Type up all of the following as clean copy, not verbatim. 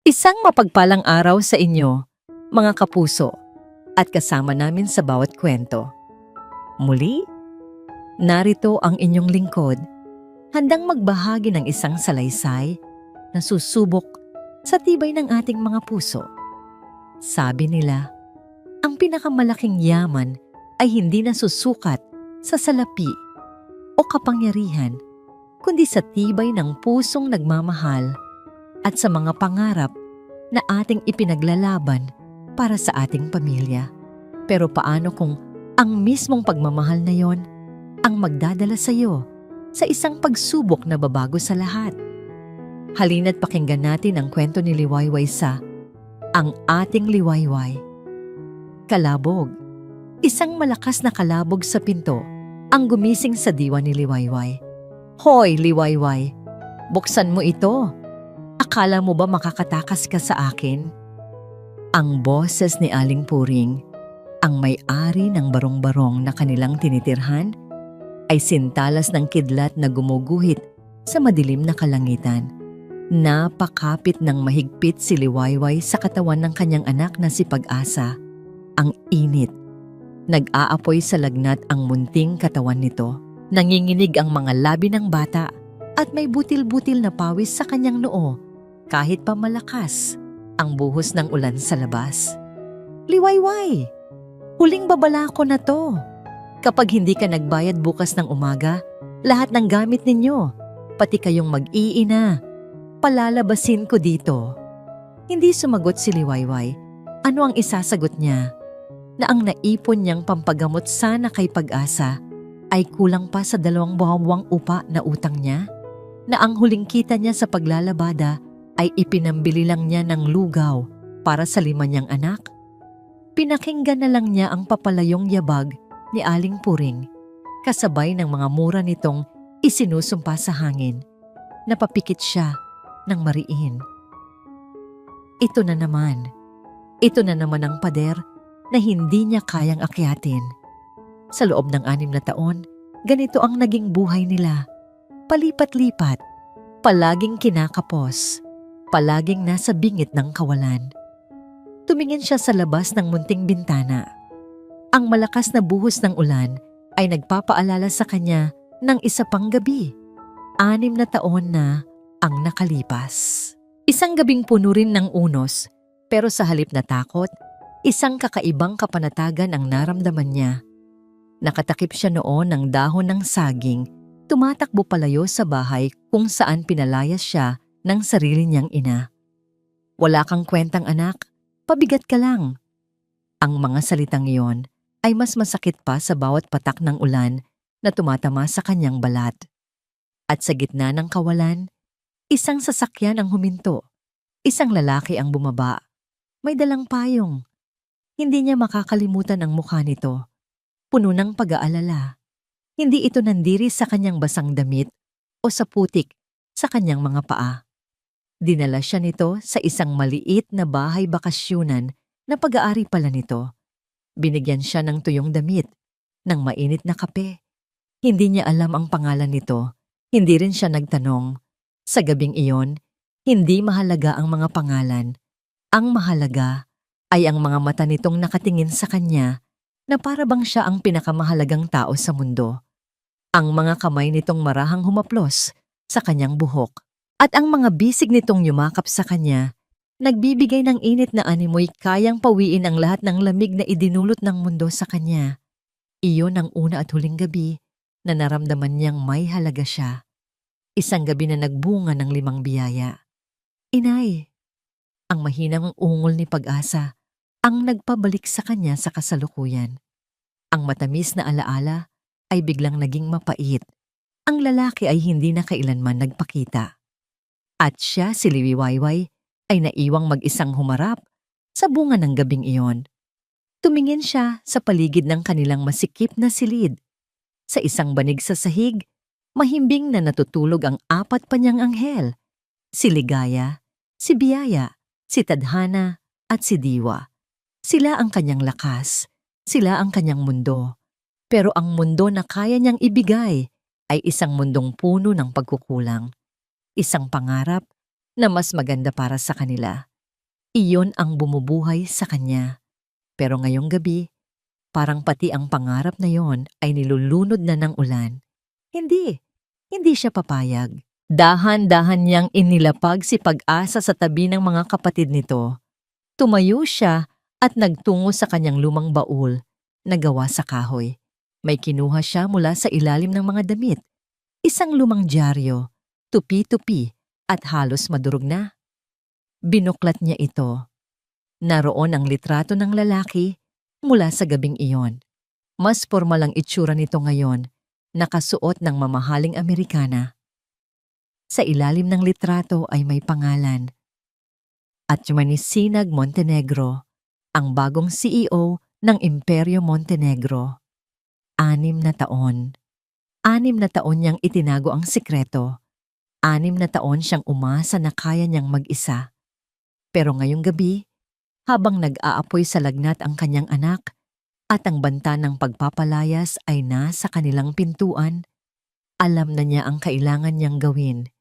Isang mapagpalang araw sa inyo, mga kapuso, at kasama namin sa bawat kwento. Muli, narito ang inyong lingkod, handang magbahagi ng isang salaysay na susubok sa tibay ng ating mga puso. Sabi nila, ang pinakamalaking yaman ay hindi nasusukat sa salapi o kapangyarihan, kundi sa tibay ng pusong nagmamahal at sa mga pangarap na ating ipinaglalaban para sa ating pamilya. Pero paano kung ang mismong pagmamahal na yon ang magdadala sa iyo sa isang pagsubok na babago sa lahat? Halina't pakinggan natin ang kwento ni Liwayway sa Ang Ating Liwayway. Kalabog. Isang malakas na kalabog sa pinto ang gumising sa diwa ni Liwayway. Hoy, Liwayway, buksan mo ito. Akala mo ba makakatakas ka sa akin? Ang boses ni Aling Puring, ang may-ari ng barong-barong na kanilang tinitirhan, ay sintalas ng kidlat na gumuguhit sa madilim na kalangitan. Napakapit ng mahigpit si Liwayway sa katawan ng kanyang anak na si Pag-asa. Ang init. Nag-aapoy sa lagnat ang munting katawan nito. Nanginginig ang mga labi ng bata at may butil-butil na pawis sa kanyang noo kahit pa malakas ang buhos ng ulan sa labas. Liwayway, huling babala ko na to. Kapag hindi ka nagbayad bukas ng umaga, lahat ng gamit ninyo, pati kayong mag-iina, palalabasin ko dito. Hindi sumagot si Liwayway. Ano ang isasagot niya? Na ang naipon niyang pampagamot sana kay Pag-asa ay kulang pa sa 2 buwang upa na utang niya? Na ang huling kita niya sa paglalabada ay ipinambili lang niya ng lugaw para sa 5 niyang anak? Pinakinggan na lang niya ang papalayong yabag ni Aling Puring, kasabay ng mga mura nitong isinusumpa sa hangin. Napapikit siya ng mariin. Ito na naman ang pader na hindi niya kayang akyatin. Sa loob ng 6 na taon, ganito ang naging buhay nila. Palipat-lipat, palaging kinakapos, palaging nasa bingit ng kawalan. Tumingin siya sa labas ng munting bintana. Ang malakas na buhos ng ulan ay nagpapaalala sa kanya ng isa pang gabi. 6 na taon na ang nakalipas. Isang gabing puno rin ng unos, pero sa halip na takot, isang kakaibang kapanatagan ang naramdaman niya. Nakatakip siya noon ng dahon ng saging, tumatakbo palayo sa bahay kung saan pinalayas siya ng sarili niyang ina. Wala kang kwentang anak, pabigat ka lang. Ang mga salitang iyon ay mas masakit pa sa bawat patak ng ulan na tumatama sa kanyang balat. At sa gitna ng kawalan, isang sasakyan ang huminto. Isang lalaki ang bumaba. May dalang payong. Hindi niya makakalimutan ang mukha nito. Puno ng pag-aalala. Hindi ito nandiri sa kanyang basang damit o sa putik sa kanyang mga paa. Dinala siya nito sa isang maliit na bahay bakasyunan na pag-aari pala nito. Binigyan siya ng tuyong damit, ng mainit na kape. Hindi niya alam ang pangalan nito. Hindi rin siya nagtanong. Sa gabing iyon, hindi mahalaga ang mga pangalan. Ang mahalaga ay ang mga mata nitong nakatingin sa kanya na para bang siya ang pinakamahalagang tao sa mundo. Ang mga kamay nitong marahang humaplos sa kanyang buhok. At ang mga bisig nitong yumakap sa kanya, nagbibigay ng init na animoy kayang pawiin ang lahat ng lamig na idinulot ng mundo sa kanya. Iyon ang una at huling gabi na naramdaman niyang may halaga siya. Isang gabi na nagbunga ng 5 biyaya. Inay, ang mahinang ungol ni Pag-asa ang nagpabalik sa kanya sa kasalukuyan. Ang matamis na alaala ay biglang naging mapait. Ang lalaki ay hindi na kailanman nagpakita. At siya, si Liwayway, ay naiwang mag-isang humarap sa bunga ng gabing iyon. Tumingin siya sa paligid ng kanilang masikip na silid. Sa isang banig sa sahig, mahimbing na natutulog ang 4 pa niyang anghel. Si Ligaya, si Biyaya, si Tadhana at si Diwa. Sila ang kanyang lakas, sila ang kanyang mundo. Pero ang mundo na kaya niyang ibigay ay isang mundong puno ng pagkukulang. Isang pangarap na mas maganda para sa kanila. Iyon ang bumubuhay sa kanya. Pero ngayong gabi, parang pati ang pangarap na yon ay nilulunod na ng ulan. Hindi, hindi siya papayag. Dahan-dahan niyang inilapag si Pag-asa sa tabi ng mga kapatid nito. Tumayo siya at nagtungo sa kanyang lumang baul na gawa sa kahoy. May kinuha siya mula sa ilalim ng mga damit. Isang lumang dyaryo, tupi-tupi at halos madurog na. Binuklat niya ito. Naroon ang litrato ng lalaki mula sa gabing iyon. Mas formal ang itsura nito ngayon, nakasuot ng mamahaling Amerikana. Sa ilalim ng litrato ay may pangalan. Atmansinag Montenegro, ang bagong CEO ng Imperyo Montenegro. 6 na taon. 6 na taon niyang itinago ang sikreto. 6 na taon siyang umasa na kaya niyang mag-isa. Pero ngayong gabi, habang nag-aapoy sa lagnat ang kanyang anak at ang banta ng pagpapalayas ay nasa kanilang pintuan, alam na niya ang kailangan niyang gawin.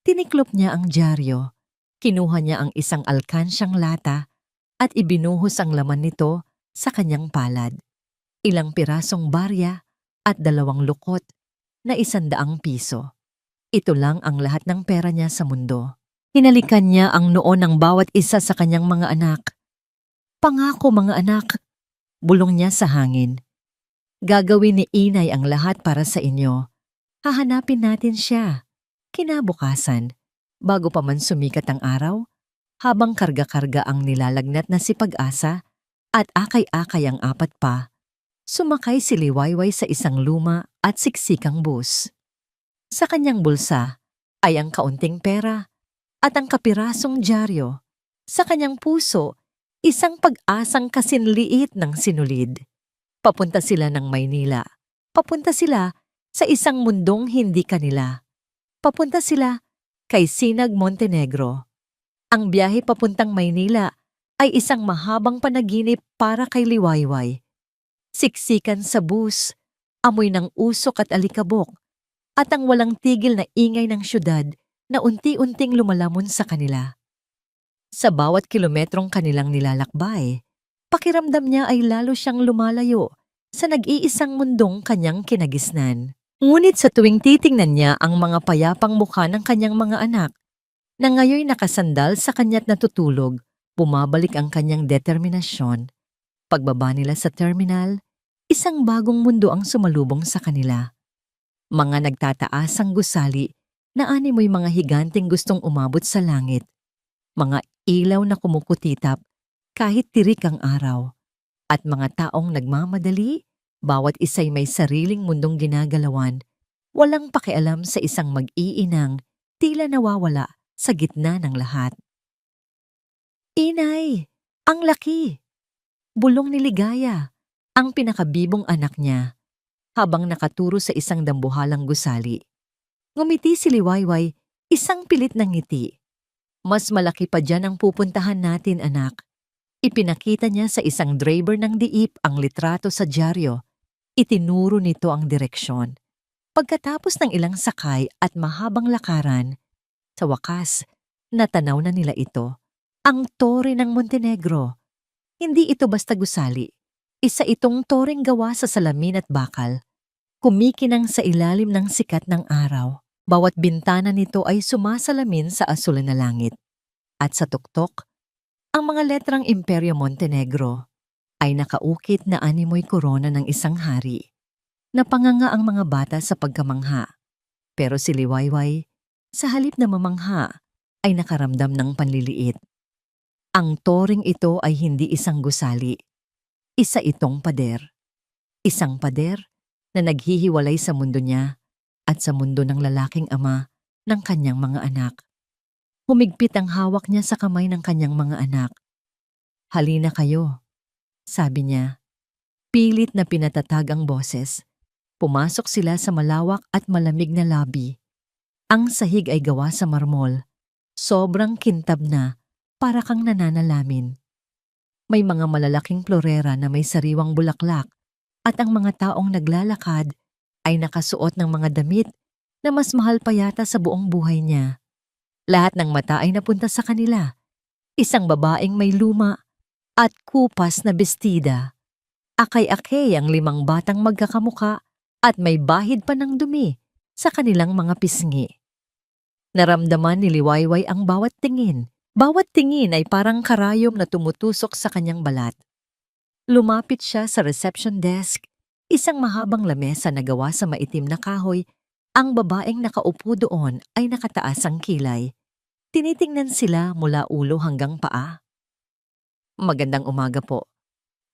Tiniklop niya ang dyaryo, kinuha niya ang isang alkansyang lata at ibinuhos ang laman nito sa kanyang palad. Ilang pirasong barya at 2 lukot na 100 piso. Ito lang ang lahat ng pera niya sa mundo. Hinalikan niya ang noo ng bawat isa sa kanyang mga anak. Pangako mga anak, bulong niya sa hangin. Gagawin ni Inay ang lahat para sa inyo. Hahanapin natin siya. Kinabukasan, bago pa man sumikat ang araw, habang karga-karga ang nilalagnat na si Pag-asa at akay-akay ang 4 pa, sumakay si Liwayway sa isang luma at siksikang bus. Sa kanyang bulsa ay ang kaunting pera at ang kapirasong dyaryo. Sa kanyang puso, isang pag-asang kasinliit ng sinulid. Papunta sila ng Maynila. Papunta sila sa isang mundong hindi kanila. Papunta sila kay Sinag Montenegro. Ang biyahe papuntang Maynila ay isang mahabang panaginip para kay Liwayway. Siksikan sa bus, amoy ng usok at alikabok, at ang walang tigil na ingay ng syudad na unti-unting lumalamon sa kanila. Sa bawat kilometrong kanilang nilalakbay, pakiramdam niya ay lalo siyang lumalayo sa nag-iisang mundong kanyang kinagisnan. Ngunit sa tuwing titingnan niya ang mga payapang mukha ng kanyang mga anak, na ngayoy nakasandal sa kanya't natutulog, bumabalik ang kanyang determinasyon. Pagbaba nila sa terminal, isang bagong mundo ang sumalubong sa kanila. Mga nagtataasang gusali na animoy mga higanteng gustong umabot sa langit. Mga ilaw na kumukutitap kahit tirik ang araw. At mga taong nagmamadali, bawat isa'y may sariling mundong ginagalawan, walang pakialam sa isang mag-iinang tila nawawala sa gitna ng lahat. Inay, ang laki! Bulong ni Ligaya, ang pinakabibong anak niya, habang nakaturo sa isang dambuhalang gusali. Ngumiti si Liwayway, isang pilit ng ngiti. Mas malaki pa dyan ang pupuntahan natin, anak. Ipinakita niya sa isang driver ng diip ang litrato sa dyaryo. Itinuro nito ang direksyon. Pagkatapos ng ilang sakay at mahabang lakaran, sa wakas, natanaw na nila ito. Ang tore ng Montenegro. Hindi ito basta gusali. Isa itong toreng gawa sa salamin at bakal. Kumikinang sa ilalim ng sikat ng araw. Bawat bintana nito ay sumasalamin sa asul na langit. At sa tuktok, ang mga letrang Imperyo Montenegro ay nakaukit na animoy korona ng isang hari. Napanganga ang mga bata sa pagkamangha. Pero si Liwayway, sa halip na mamangha, ay nakaramdam ng panliliit. Ang toring ito ay hindi isang gusali. Isa itong pader. Isang pader na naghihiwalay sa mundo niya at sa mundo ng lalaking ama ng kanyang mga anak. Humigpit ang hawak niya sa kamay ng kanyang mga anak. Halina kayo, sabi niya. Pilit na pinatatag ang boses. Pumasok sila sa malawak at malamig na lobby. Ang sahig ay gawa sa marmol. Sobrang kintab na, para kang nananalamin. May mga malalaking florera na may sariwang bulaklak at ang mga taong naglalakad ay nakasuot ng mga damit na mas mahal pa yata sa buong buhay niya. Lahat ng mata ay napunta sa kanila. Isang babaeng may luma at kupas na bestida. Akay-akay ang 5 batang magkakamuka at may bahid pa ng dumi sa kanilang mga pisngi. Naramdaman ni Liwayway ang bawat tingin. Bawat tingin ay parang karayom na tumutusok sa kanyang balat. Lumapit siya sa reception desk, isang mahabang lamesa na gawa sa maitim na kahoy. Ang babaeng nakaupo doon ay nakataas ang kilay. Tinitingnan sila mula ulo hanggang paa. Magandang umaga po.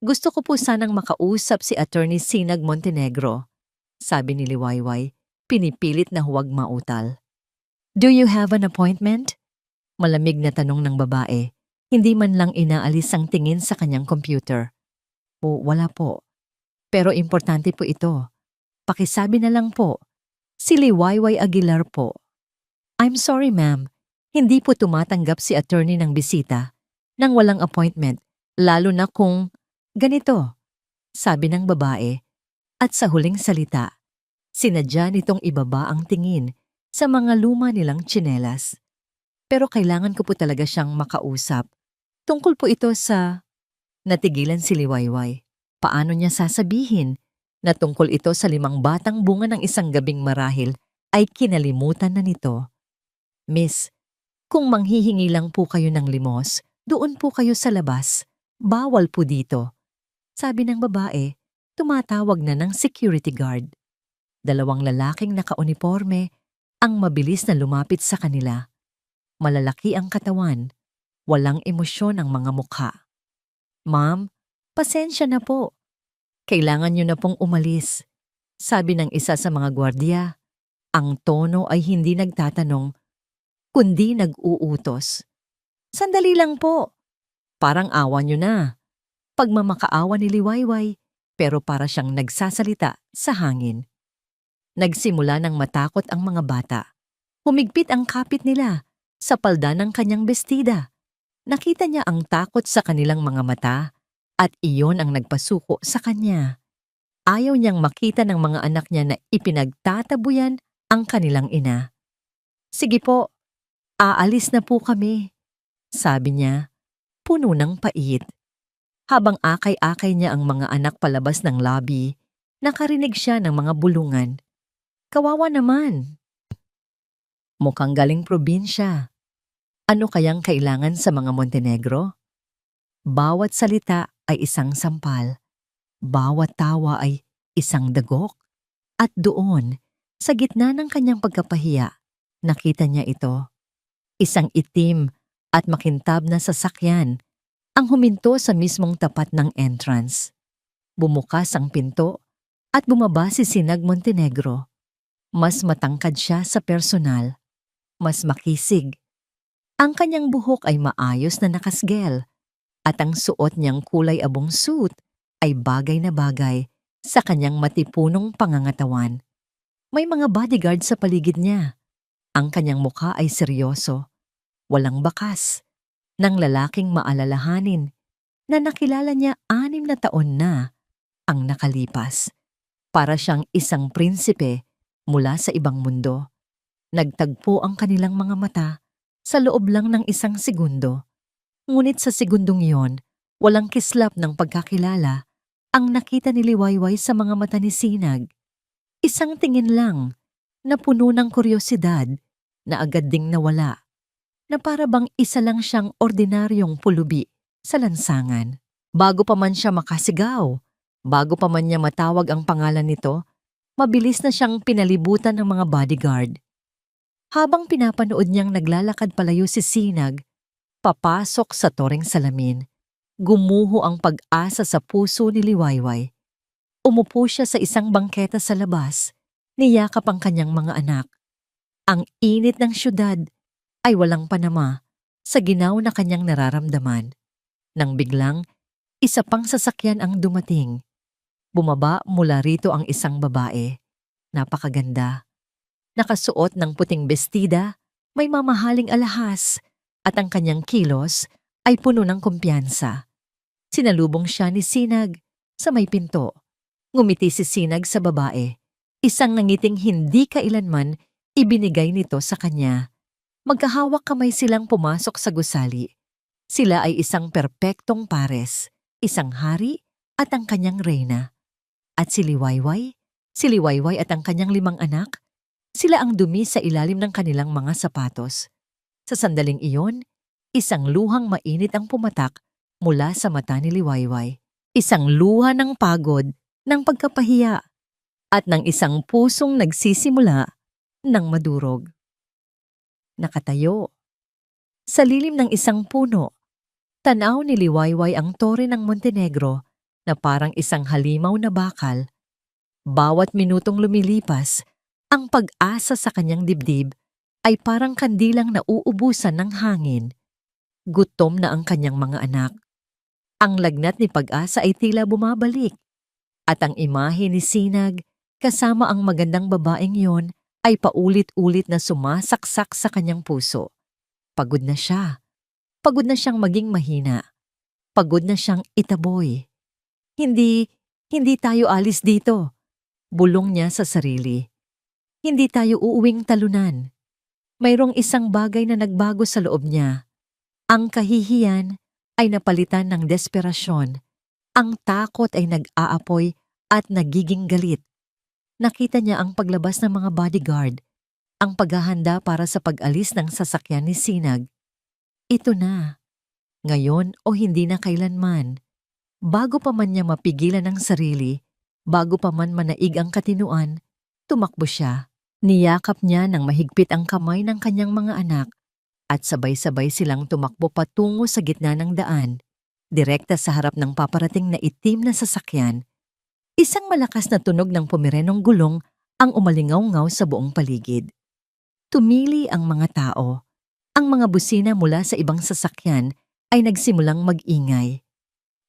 Gusto ko po sanang makausap si Attorney Sinag Montenegro, sabi ni Liwayway, pinipilit na huwag mautal. Do you have an appointment? Malamig na tanong ng babae, hindi man lang inaalis ang tingin sa kanyang computer. Wala po. Pero importante po ito. Pakisabi na lang po. Si Liwayway Aguilar po. I'm sorry ma'am, hindi po tumatanggap si attorney ng bisita nang walang appointment, lalo na kung ganito, sabi ng babae. At sa huling salita, sinadya nitong ibaba ang tingin sa mga luma nilang tsinelas. Pero kailangan ko po talaga siyang makausap. Tungkol po ito sa... Natigilan si Liwayway. Paano niya sasabihin na tungkol ito sa 5 batang bunga ng isang gabing marahil ay kinalimutan na nito? Miss, kung manghihingi lang po kayo ng limos, doon po kayo sa labas. Bawal po dito. Sabi ng babae, tumatawag na ng security guard. 2 lalaking nakauniporme ang mabilis na lumapit sa kanila. Malalaki ang katawan, walang emosyon ang mga mukha. Ma'am, pasensya na po. Kailangan niyo na pong umalis. Sabi ng isa sa mga gwardiya. Ang tono ay hindi nagtatanong, kundi nag-uutos. Sandali lang po. Parang awa niyo na. Pagmamakaawa ni Liwayway, pero para siyang nagsasalita sa hangin. Nagsimula ng matakot ang mga bata. Humigpit ang kapit nila sa palda ng kanyang bestida. Nakita niya ang takot sa kanilang mga mata at iyon ang nagpasuko sa kanya. Ayaw niyang makita ng mga anak niya na ipinagtatabuyan ang kanilang ina. Sige po, aalis na po kami, sabi niya, puno ng pait. Habang akay-akay niya ang mga anak palabas ng lobby, nakarinig siya ng mga bulungan. Kawawa naman. Mukhang galing probinsya. Ano kayang kailangan sa mga Montenegro? Bawat salita ay isang sampal. Bawat tawa ay isang dagok. At doon, sa gitna ng kanyang pagkapahiya, nakita niya ito. Isang itim at makintab na sasakyan ang huminto sa mismong tapat ng entrance. Bumukas ang pinto at bumaba si Sinag Montenegro. Mas matangkad siya sa personal. Mas makisig. Ang kanyang buhok ay maayos na nakasgel at ang suot niyang kulay abong suit ay bagay na bagay sa kanyang matipunong pangangatawan. May mga bodyguard sa paligid niya. Ang kanyang mukha ay seryoso, walang bakas, ng lalaking maalalahanin na nakilala niya 6 na taon na ang nakalipas. Para siyang isang prinsipe mula sa ibang mundo. Nagtagpo ang kanilang mga mata sa loob lang ng 1 segundo. Ngunit sa segundong iyon, walang kislap ng pagkakilala ang nakita ni Liwayway sa mga mata ni Sinag. Isang tingin lang na puno ng kuryosidad na agad ding nawala, na para bang isa lang siyang ordinaryong pulubi sa lansangan. Bago pa man siya makasigaw, bago pa man niya matawag ang pangalan nito, mabilis na siyang pinalibutan ng mga bodyguard. Habang pinapanood niyang naglalakad palayo si Sinag, papasok sa toreng salamin, gumuho ang pag-asa sa puso ni Liwayway. Umupo siya sa isang bangketa sa labas, niyakap ang kanyang mga anak. Ang init ng syudad ay walang panama sa ginaw na kanyang nararamdaman. Nang biglang, isa pang sasakyan ang dumating. Bumaba mula rito ang isang babae. Napakaganda. Nakasuot ng puting bestida, may mamahaling alahas, at ang kanyang kilos ay puno ng kumpiyansa. Sinalubong siya ni Sinag sa may pinto. Ngumiti si Sinag sa babae, isang nangiting hindi kailanman ibinigay nito sa kanya. Magkahawak kamay silang pumasok sa gusali. Sila ay isang perpektong pares, isang hari at ang kanyang reyna. At si Liwayway at ang kanyang 5 anak, sila ang dumi sa ilalim ng kanilang mga sapatos. Sa sandaling iyon, isang luhang mainit ang pumatak mula sa mata ni Liwayway. Isang luha ng pagod, ng pagkapahiya, at ng isang pusong nagsisimula ng madurog. Nakatayo. Sa lilim ng isang puno, tanaw ni Liwayway ang tore ng Montenegro na parang isang halimaw na bakal. Bawat minutong lumilipas, ang pag-asa sa kanyang dibdib ay parang kandilang nauubusan ng hangin. Gutom na ang kanyang mga anak. Ang lagnat ni Pag-asa ay tila bumabalik. At ang imahe ni Sinag kasama ang magandang babaeng yon ay paulit-ulit na sumasaksak sa kanyang puso. Pagod na siya. Pagod na siyang maging mahina. Pagod na siyang itaboy. Hindi tayo alis dito. Bulong niya sa sarili. Hindi tayo uuwing talunan. Mayroong isang bagay na nagbago sa loob niya. Ang kahihiyan ay napalitan ng desperasyon. Ang takot ay nag-aapoy at nagiging galit. Nakita niya ang paglabas ng mga bodyguard, ang paghahanda para sa pag-alis ng sasakyan ni Sinag. Ito na. Ngayon o hindi na kailanman. Bago pa man niya mapigilan ang sarili, bago pa man manaig ang katinuan, tumakbo siya. Niyakap niya ng mahigpit ang kamay ng kanyang mga anak at sabay-sabay silang tumakbo patungo sa gitna ng daan, direkta sa harap ng paparating na itim na sasakyan. Isang malakas na tunog ng pumirenong gulong ang umalingaw-ngaw sa buong paligid. Tumili ang mga tao. Ang mga busina mula sa ibang sasakyan ay nagsimulang mag-ingay.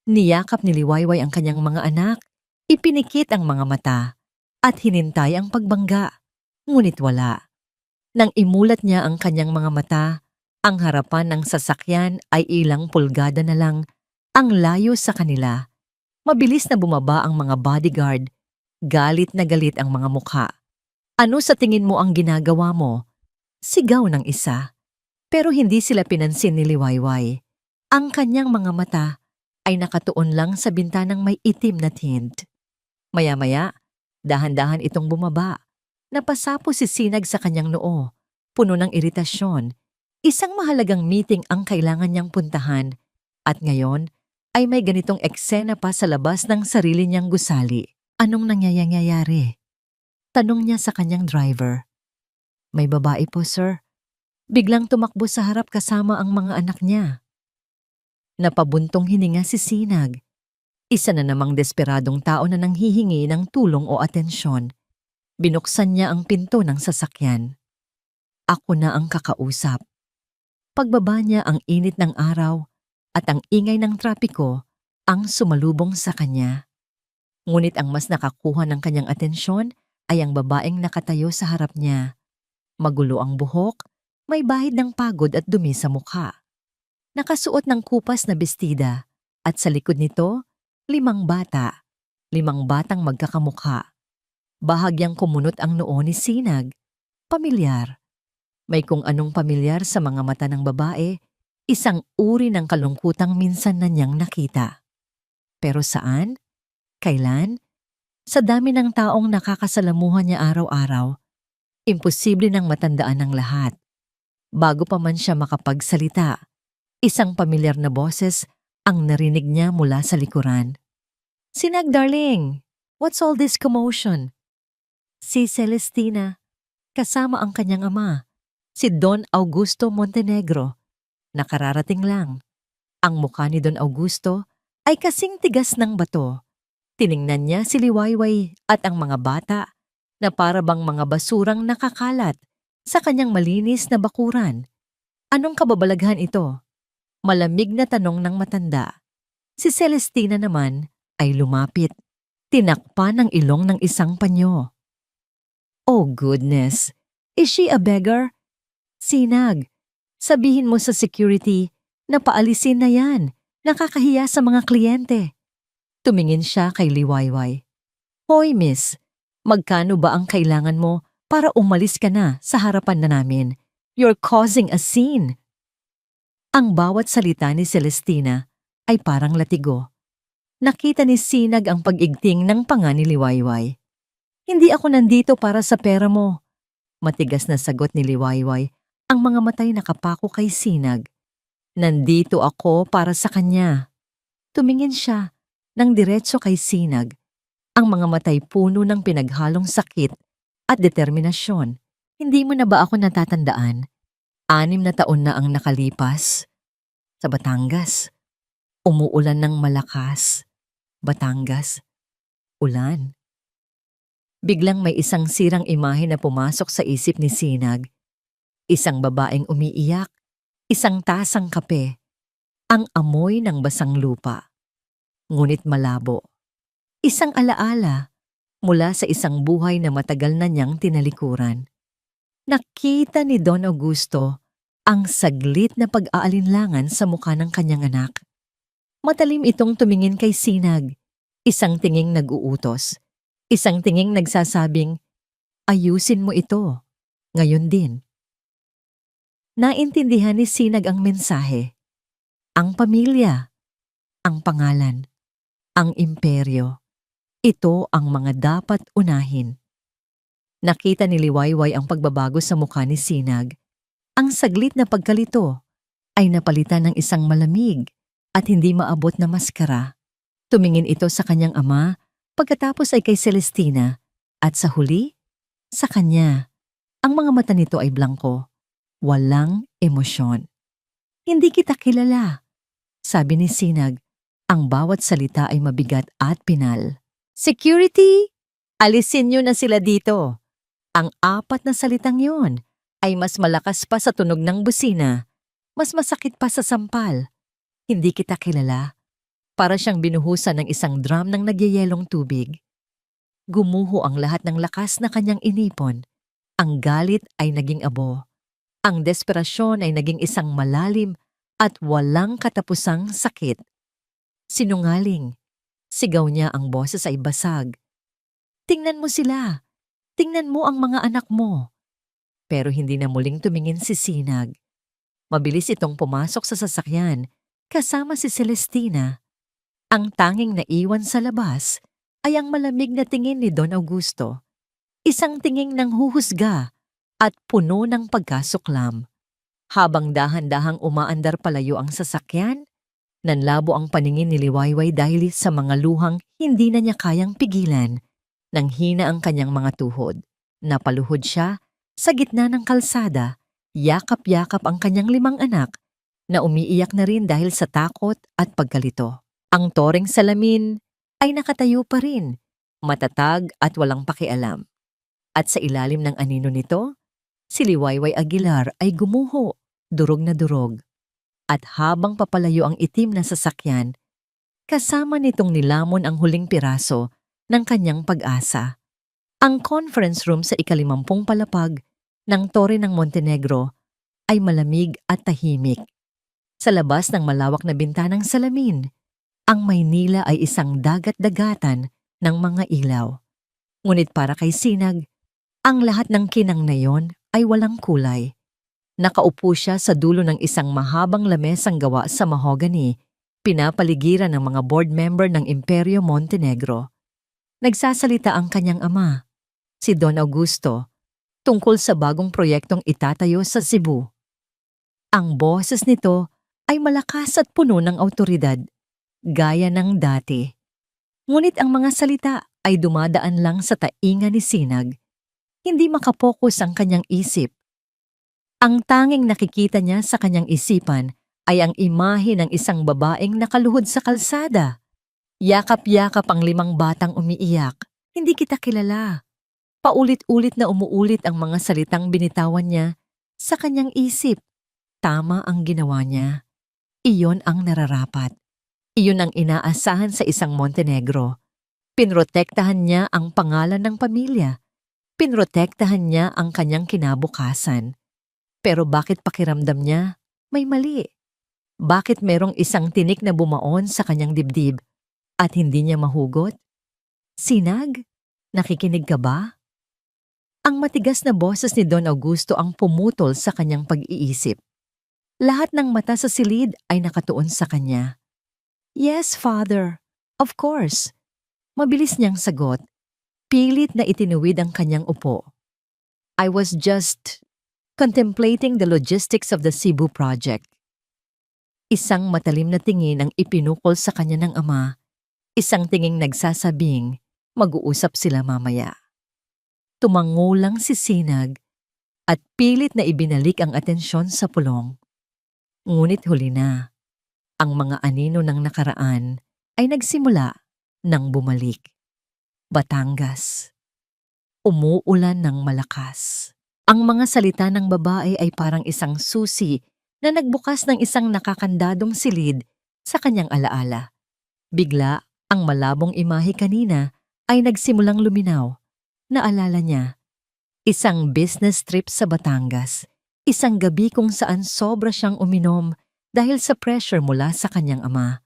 Niyakap ni Liwayway ang kanyang mga anak, ipinikit ang mga mata, at hinintay ang pagbangga. Ngunit wala. Nang imulat niya ang kanyang mga mata, ang harapan ng sasakyan ay ilang pulgada na lang ang layo sa kanila. Mabilis na bumaba ang mga bodyguard. Galit na galit ang mga mukha. Ano sa tingin mo ang ginagawa mo? Sigaw ng isa. Pero hindi sila pinansin ni Liwayway. Ang kanyang mga mata ay nakatuon lang sa bintanang may itim na tint. Maya-maya, dahan-dahan itong bumaba. Napasapo si Sinag sa kanyang noo, puno ng iritasyon. Isang mahalagang meeting ang kailangan niyang puntahan at ngayon ay may ganitong eksena pa sa labas ng sarili niyang gusali. Anong nangyayari? Tanong niya sa kanyang driver. May babae po, sir. Biglang tumakbo sa harap kasama ang mga anak niya. Napabuntong hininga si Sinag. Isa na namang desperadong tao na nanghihingi ng tulong o atensyon. Binuksan niya ang pinto ng sasakyan. Ako na ang kakausap. Pagbaba niya, ang init ng araw at ang ingay ng trapiko ang sumalubong sa kanya. Ngunit ang mas nakakuha ng kanyang atensyon ay ang babaeng nakatayo sa harap niya. Magulo ang buhok, may bahid ng pagod at dumi sa mukha. Nakasuot ng kupas na bestida at sa likod nito, 5 bata, 5 batang magkakamukha. Bahagyang kumunot ang noo ni Sinag. Pamilyar. May kung anong pamilyar sa mga mata ng babae, isang uri ng kalungkutang minsan na niyang nakita. Pero saan? Kailan? Sa dami ng taong nakakasalamuhan niya araw-araw, imposible nang matandaan ng lahat. Bago pa man siya makapagsalita, isang pamilyar na boses ang narinig niya mula sa likuran. Sinag, darling! What's all this commotion? Si Celestina, kasama ang kanyang ama, si Don Augusto Montenegro. Nakararating lang. Ang mukha ni Don Augusto ay kasing tigas ng bato. Tiningnan niya si Liwayway at ang mga bata na para bang mga basurang nakakalat sa kanyang malinis na bakuran. Anong kababalaghan ito? Malamig na tanong ng matanda. Si Celestina naman ay lumapit. Tinakpan ng ilong ng isang panyo. Oh goodness! Is she a beggar? Sinag, sabihin mo sa security na paalisin na yan. Nakakahiya sa mga kliyente. Tumingin siya kay Liwayway. Hoy miss, magkano ba ang kailangan mo para umalis ka na sa harapan na namin? You're causing a scene. Ang bawat salita ni Celestina ay parang latigo. Nakita ni Sinag ang pag-igting ng panga ni Liwayway. Hindi ako nandito para sa pera mo. Matigas na sagot ni Liwayway, ang mga matay nakapako kay Sinag. Nandito ako para sa kanya. Tumingin siya ng diretso kay Sinag. Ang mga matay puno ng pinaghalong sakit at determinasyon. Hindi mo na ba ako natatandaan? 6 na taon na ang nakalipas. Sa Batangas, umuulan ng malakas. Batangas, ulan. Biglang may isang sirang imahe na pumasok sa isip ni Sinag. Isang babaeng umiiyak, isang tasang kape, ang amoy ng basang lupa. Ngunit malabo. Isang alaala mula sa isang buhay na matagal na niyang tinalikuran. Nakita ni Don Augusto ang saglit na pag-aalinlangan sa mukha ng kanyang anak. Matalim itong tumingin kay Sinag, isang tinging nag-uutos, isang tinging nagsasabing, ayusin mo ito, ngayon din. Naintindihan ni Sinag ang mensahe, ang pamilya, ang pangalan, ang imperyo. Ito ang mga dapat unahin. Nakita ni Liwayway ang pagbabago sa mukha ni Sinag. Ang saglit na pagkalito ay napalitan ng isang malamig at hindi maabot na maskara. Tumingin ito sa kanyang ama, pagkatapos ay kay Celestina, at sa huli, sa kanya. Ang mga mata nito ay blangko, walang emosyon. Hindi kita kilala, sabi ni Sinag. Ang bawat salita ay mabigat at pinal. Security! Alisin niyo na sila dito. Ang 4 na salitang yon ay mas malakas pa sa tunog ng busina, mas masakit pa sa sampal. Hindi kita kilala. Para siyang binuhusan ng isang drum ng nagyayelong tubig. Gumuho ang lahat ng lakas na kanyang inipon. Ang galit ay naging abo. Ang desperasyon ay naging isang malalim at walang katapusang sakit. Sinungaling. Sigaw niya, ang boses ay basag. Tingnan mo sila. Tingnan mo ang mga anak mo. Pero hindi na muling tumingin si Sinag. Mabilis itong pumasok sa sasakyan kasama si Celestina. Ang tanging naiwan sa labas ay ang malamig na tingin ni Don Augusto. Isang tinging ng huhusga at puno ng pagkasuklam. Habang dahan-dahang umaandar palayo ang sasakyan, nanlabo ang paningin ni Liwayway dahil sa mga luhang hindi na niya kayang pigilan. Nang hina ang kanyang mga tuhod. Napaluhod siya sa gitna ng kalsada, yakap-yakap ang kanyang 5 anak na umiiyak na rin dahil sa takot at pagkalito. Ang toreng salamin ay nakatayo pa rin, matatag at walang pakialam. At sa ilalim ng anino nito, si Liwayway Aguilar ay gumuho, durog na durog. At habang papalayo ang itim na sasakyan, kasama nitong nilamon ang huling piraso ng kanyang pag-asa. Ang conference room sa ika-50 palapag ng Torre ng Montenegro ay malamig at tahimik. Sa labas ng malawak na bintanang salamin, ang Maynila ay isang dagat-dagatan ng mga ilaw. Ngunit para kay Sinag, ang lahat ng kinang na yon ay walang kulay. Nakaupo siya sa dulo ng isang mahabang lamesang gawa sa mahogany, pinapaligiran ng mga board member ng Imperyo Montenegro. Nagsasalita ang kanyang ama, si Don Augusto, tungkol sa bagong proyektong itatayo sa Cebu. Ang boses nito ay malakas at puno ng awtoridad, gaya ng dati. Ngunit ang mga salita ay dumadaan lang sa tainga ni Sinag. Hindi makapokus ang kanyang isip. Ang tanging nakikita niya sa kanyang isipan ay ang imahe ng isang babaeng nakaluhod sa kalsada. Yakap-yakap ang 5 batang umiiyak. Hindi kita kilala. Paulit-ulit na umuulit ang mga salitang binitawan niya sa kanyang isip. Tama ang ginawa niya. Iyon ang nararapat. Iyon ang inaasahan sa isang Montenegro. Pinrotektahan niya ang pangalan ng pamilya. Pinrotektahan niya ang kanyang kinabukasan. Pero bakit pakiramdam niya may mali? Bakit merong isang tinik na bumaon sa kanyang dibdib at hindi niya mahugot? Sinag, nakikinig ka ba? Ang matigas na boses ni Don Augusto ang pumutol sa kanyang pag-iisip. Lahat ng mata sa silid ay nakatuon sa kanya. Yes, Father. Of course. Mabilis niyang sagot. Pilit na itinuwid ang kanyang upo. I was just contemplating the logistics of the Cebu project. Isang matalim na tingin ang ipinukol sa kanya ng ama, isang tinging nagsasabing, mag-uusap sila mamaya. Tumango lang si Sinag at pilit na ibinalik ang atensyon sa pulong. Ngunit huli na, ang mga anino ng nakaraan ay nagsimula ng bumalik. Batangas. Umuulan ng malakas. Ang mga salita ng babae ay parang isang susi na nagbukas ng isang nakakandadong silid sa kanyang alaala. Bigla, ang malabong imahe kanina ay nagsimulang luminaw. Naalala niya, isang business trip sa Batangas, isang gabi kung saan sobra siyang uminom dahil sa pressure mula sa kanyang ama.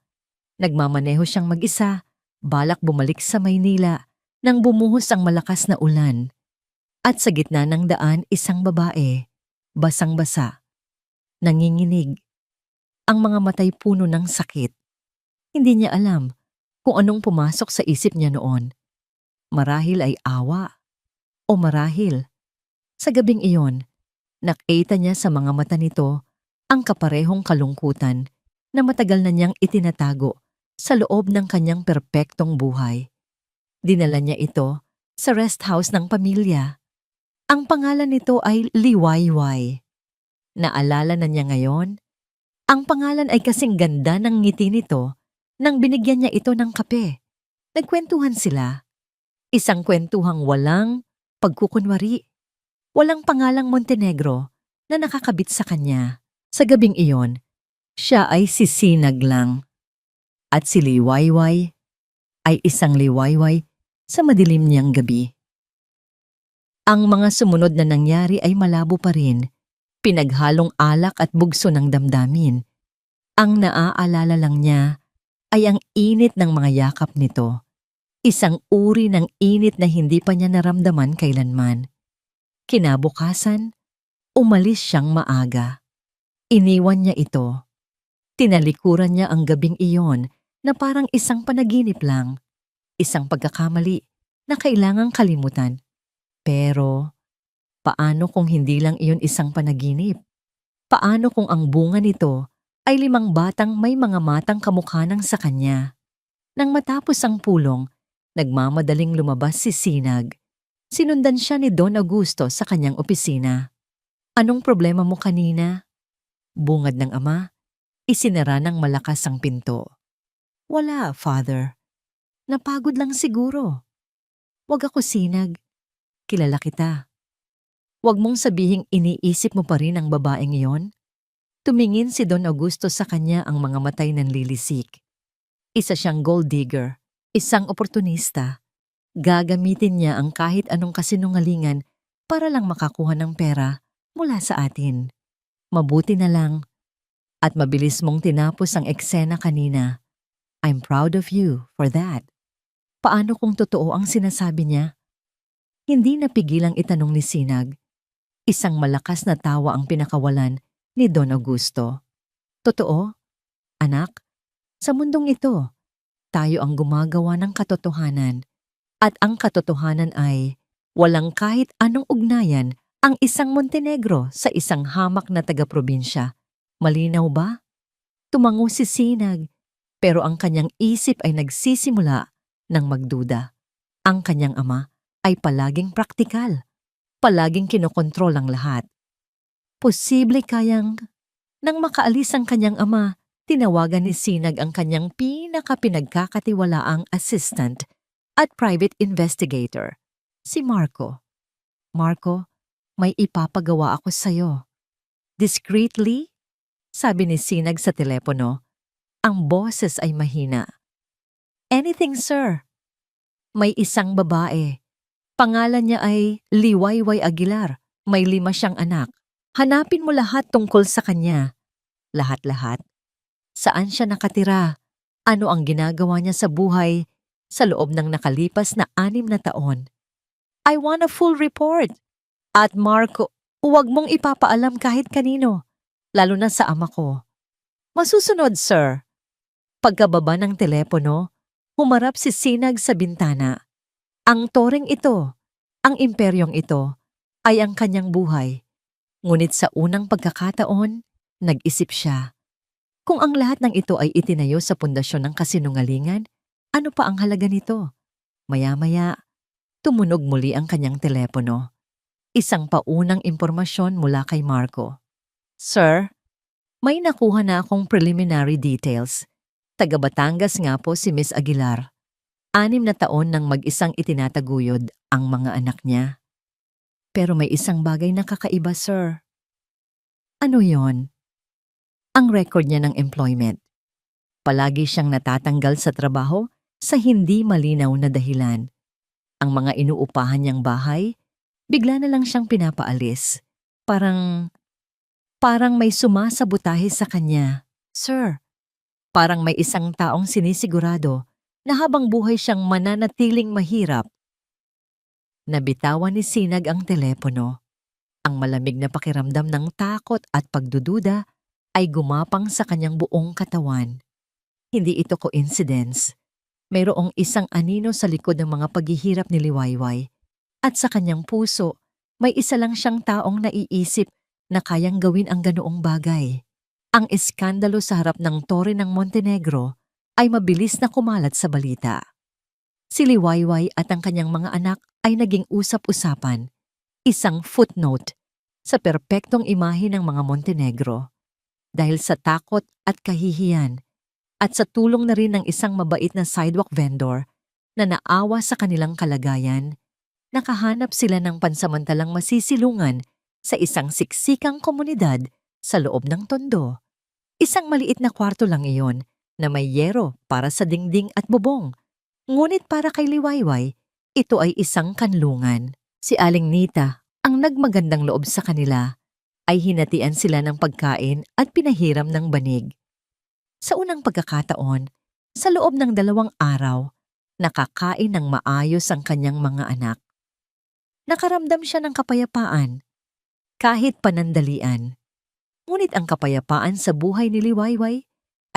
Nagmamaneho siyang mag-isa, balak bumalik sa Maynila nang bumuhos ang malakas na ulan. At sa gitna ng daan, isang babae, basang-basa, nanginginig. Ang mga matay puno ng sakit. Hindi niya alam kung anong pumasok sa isip niya noon. Marahil ay awa o marahil. Sa gabing iyon, nakita niya sa mga mata nito ang kaparehong kalungkutan na matagal na niyang itinatago sa loob ng kanyang perpektong buhay. Dinala niya ito sa rest house ng pamilya. Ang pangalan nito ay Liwayway. Naalala na niya ngayon? Ang pangalan ay kasing ganda ng ngiti nito nang binigyan niya ito ng kape. Nagkwentuhan sila. Isang kwentuhang walang pagkukunwari. Walang pangalang Montenegro na nakakabit sa kanya. Sa gabing iyon, siya ay sisinag lang. At si Liwayway ay isang liwayway sa madilim niyang gabi. Ang mga sumunod na nangyari ay malabo pa rin, pinaghalong alak at bugso ng damdamin. Ang naaalala lang niya ay ang init ng mga yakap nito, isang uri ng init na hindi pa niya naramdaman kailanman. Kinabukasan, umalis siyang maaga. Iniwan niya ito. Tinalikuran niya ang gabing iyon na parang isang panaginip lang. Isang pagkakamali na kailangang kalimutan. Pero, paano kung hindi lang iyon isang panaginip? Paano kung ang bunga nito ay 5 batang may mga matang kamukha ng sa kanya? Nang matapos ang pulong, nagmamadaling lumabas si Sinag. Sinundan siya ni Don Augusto sa kanyang opisina. Anong problema mo kanina? Bungad ng ama, isinara ng malakas ang pinto. Wala, Father. Napagod lang siguro. Huwag ako Sinag. Kilala kita. Huwag mong sabihing iniisip mo pa rin ang babaeng iyon. Tumingin si Don Augusto sa kanya, ang mga matay nanlilisik. Isa siyang gold digger, isang oportunista. Gagamitin niya ang kahit anong kasinungalingan para lang makakuha ng pera mula sa atin. Mabuti na lang at mabilis mong tinapos ang eksena kanina. I'm proud of you for that. Paano kung totoo ang sinasabi niya? Hindi napigilang itanong ni Sinag. Isang malakas na tawa ang pinakawalan ni Don Augusto. Totoo? Anak, sa mundong ito, tayo ang gumagawa ng katotohanan. At ang katotohanan ay walang kahit anong ugnayan ang isang Montenegro sa isang hamak na taga-probinsya. Malinaw ba? Tumango si Sinag, pero ang kanyang isip ay nagsisimula ng magduda. Ang kanyang ama ay palaging praktikal, palaging kinokontrol ang lahat. Posible kayang, nang makaalis ang kanyang ama, tinawagan ni Sinag ang kanyang pinakapinagkakatiwalaang assistant at private investigator, si Marco. Marco, may ipapagawa ako sa'yo. Discreetly, sabi ni Sinag sa telepono. Ang boses ay mahina. Anything, sir. May isang babae. Pangalan niya ay Liwayway Aguilar. May 5 siyang anak. Hanapin mo lahat tungkol sa kanya. Lahat-lahat. Saan siya nakatira? Ano ang ginagawa niya sa buhay sa loob ng nakalipas na 6 na taon? I want a full report. At Marco, huwag mong ipapaalam kahit kanino. lalo na sa ama ko. Masusunod, sir. Pagkababa ng telepono, humarap si Sinag sa bintana. Ang toreng ito, ang imperyong ito, ay ang kanyang buhay. Ngunit sa unang pagkakataon, nag-isip siya. Kung ang lahat ng ito ay itinayo sa pundasyon ng kasinungalingan, ano pa ang halaga nito? Maya-maya, tumunog muli ang kanyang telepono. Isang paunang impormasyon mula kay Marco. Sir, may nakuha na akong preliminary details. Taga Batangas nga po si Miss Aguilar. 6 na taon nang mag-isang itinataguyod ang mga anak niya. Pero may isang bagay na kakaiba, sir. Ano yon? Ang record niya ng employment. Palagi siyang natatanggal sa trabaho sa hindi malinaw na dahilan. Ang mga inuupahan niyang bahay, bigla na lang siyang pinapaalis. Parang may sumasabotahe sa kanya. Sir, parang may isang taong sinisigurado na habang buhay siyang mananatiling mahirap. Nabitawan ni Sinag ang telepono. Ang malamig na pakiramdam ng takot at pagdududa ay gumapang sa kanyang buong katawan. Hindi ito coincidence. Mayroong isang anino sa likod ng mga paghihirap ni Liwayway. At sa kanyang puso, may isa lang siyang taong naiisip na kayang gawin ang ganoong bagay. Ang eskandalo sa harap ng Tore ng Montenegro ay mabilis na kumalat sa balita. Si Liwayway at ang kanyang mga anak ay naging usap-usapan, isang footnote sa perpektong imahe ng mga Montenegro. Dahil sa takot at kahihiyan at sa tulong na rin ng isang mabait na sidewalk vendor na naawa sa kanilang kalagayan, nakahanap sila ng pansamantalang masisilungan sa isang siksikang komunidad sa loob ng tondo. Isang maliit na kwarto lang iyon na may yero para sa dingding at bubong. Ngunit para kay Liwayway, ito ay isang kanlungan. Si Aling Nita, ang nagmagandang loob sa kanila, ay hinatian sila ng pagkain at pinahiram ng banig. Sa unang pagkakataon, sa loob ng 2 araw, nakakain ng maayos ang kanyang mga anak. Nakaramdam siya ng kapayapaan, kahit panandalian. Ngunit ang kapayapaan sa buhay ni Liwayway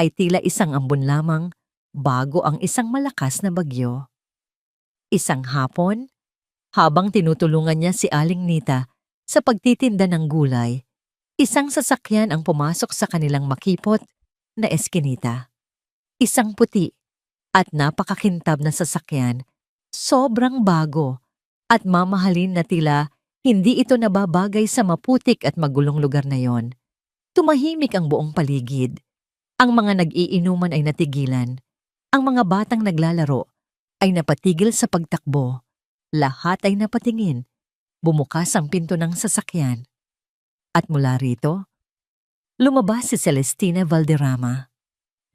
ay tila isang ambon lamang bago ang isang malakas na bagyo. Isang hapon, habang tinutulungan niya si Aling Nita sa pagtitinda ng gulay, isang sasakyan ang pumasok sa kanilang makipot na eskinita. Isang puti at napakakintab na sasakyan, sobrang bago at mamahalin na tila hindi ito nababagay sa maputik at magulong lugar na yon. Tumahimik ang buong paligid. Ang mga nag-iinuman ay natigilan. Ang mga batang naglalaro ay napatigil sa pagtakbo. Lahat ay napatingin. Bumukas ang pinto ng sasakyan. At mula rito, lumabas si Celestina Valderrama.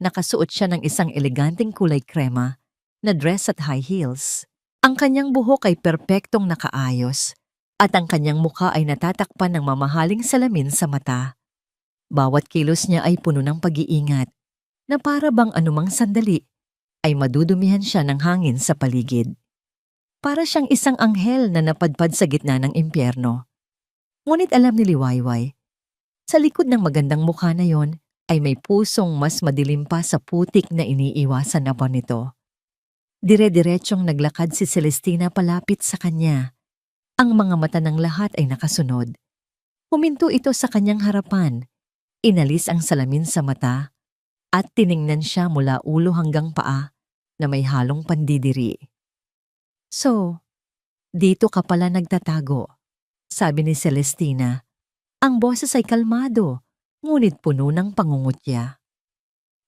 Nakasuot siya ng isang eleganteng kulay krema na dress at high heels. Ang kanyang buhok ay perpektong nakaayos at ang kanyang mukha ay natatakpan ng mamahaling salamin sa mata. Bawat kilos niya ay puno ng pag-iingat na para bang anumang sandali ay madudumihan siya ng hangin sa paligid. Para siyang isang anghel na napadpad sa gitna ng impyerno. Ngunit alam ni Liwayway, sa likod ng magandang mukha na yon ay may pusong mas madilim pa sa putik na iniiwasan na pa nito. Dire-diretsyong naglakad si Celestina palapit sa kanya. Ang mga mata ng lahat ay nakasunod. Huminto ito sa kanyang harapan. Inalis ang salamin sa mata at tiningnan siya mula ulo hanggang paa na may halong pandidiri. So, dito ka pala nagtatago, sabi ni Celestina. Ang boses ay kalmado, ngunit puno ng pangungutya.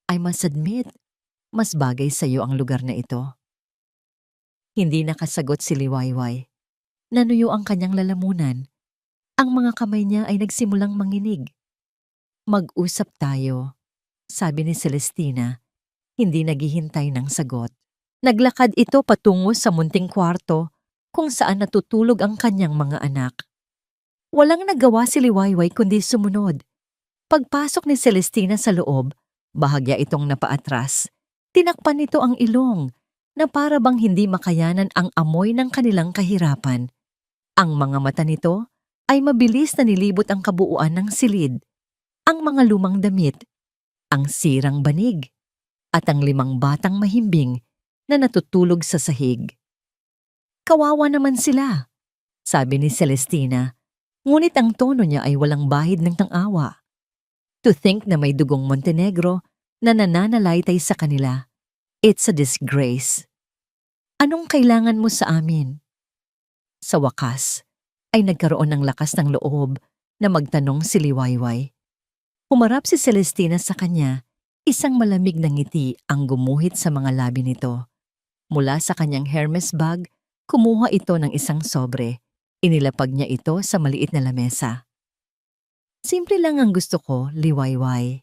I must admit, mas bagay sa iyo ang lugar na ito. Hindi nakasagot si Liwayway. Nanuyo ang kanyang lalamunan. Ang mga kamay niya ay nagsimulang manginig. Mag-usap tayo, sabi ni Celestina, hindi naghihintay ng sagot. Naglakad ito patungo sa munting kwarto kung saan natutulog ang kanyang mga anak. Walang nagawa si Liwayway kundi sumunod. Pagpasok ni Celestina sa loob, bahagya itong napaatras. Tinakpan nito ang ilong na para bang hindi makayanan ang amoy ng kanilang kahirapan. Ang mga mata nito ay mabilis na nilibot ang kabuuan ng silid. ang mga lumang damit, ang sirang banig, at ang 5 batang mahimbing na natutulog sa sahig. Kawawa naman sila, sabi ni Celestina, ngunit ang tono niya ay walang bahid ng tang-awa. To think na may dugong Montenegro na nananalaytay sa kanila. It's a disgrace. Anong kailangan mo sa amin? Sa wakas, ay nagkaroon ng lakas ng loob na magtanong si Liwayway. Humarap si Celestina sa kanya, isang malamig na ngiti ang gumuhit sa mga labi nito. Mula sa kanyang Hermes bag, kumuha ito ng isang sobre. Inilapag niya ito sa maliit na lamesa. Simple lang ang gusto ko, Liwayway.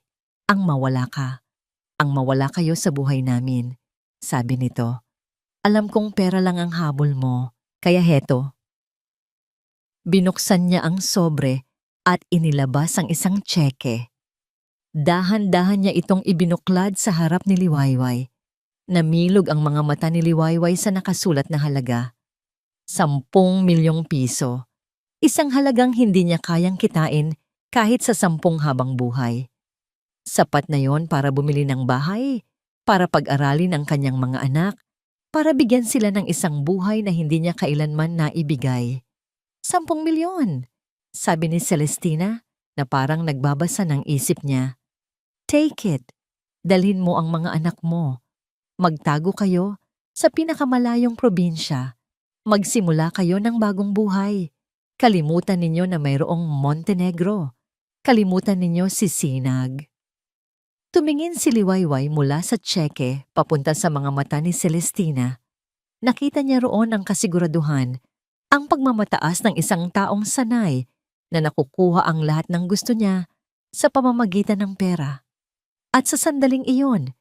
Ang mawala ka. Ang mawala kayo sa buhay namin, sabi nito. Alam kong pera lang ang habol mo, kaya heto. Binuksan niya ang sobre at inilabas ang isang tseke. Dahan-dahan niya itong ibinuklad sa harap ni Liwayway. Namilog ang mga mata ni Liwayway sa nakasulat na halaga. 10 milyong piso. Isang halagang hindi niya kayang kitain kahit sa 10 habang buhay. Sapat na yon para bumili ng bahay, para pag-aralin ang kanyang mga anak, para bigyan sila ng isang buhay na hindi niya kailanman naibigay. 10 milyon, sabi ni Celestina na parang nagbabasa ng isip niya. Take it. Dalhin mo ang mga anak mo. Magtago kayo sa pinakamalayong probinsya. Magsimula kayo ng bagong buhay. Kalimutan ninyo na mayroong Montenegro. Kalimutan ninyo si Sinag. Tumingin si Liwayway mula sa tseke papunta sa mga mata ni Celestina. Nakita niya roon ang kasiguraduhan, ang pagmamataas ng isang taong sanay na nakukuha ang lahat ng gusto niya sa pamamagitan ng pera. At sa sandaling iyon,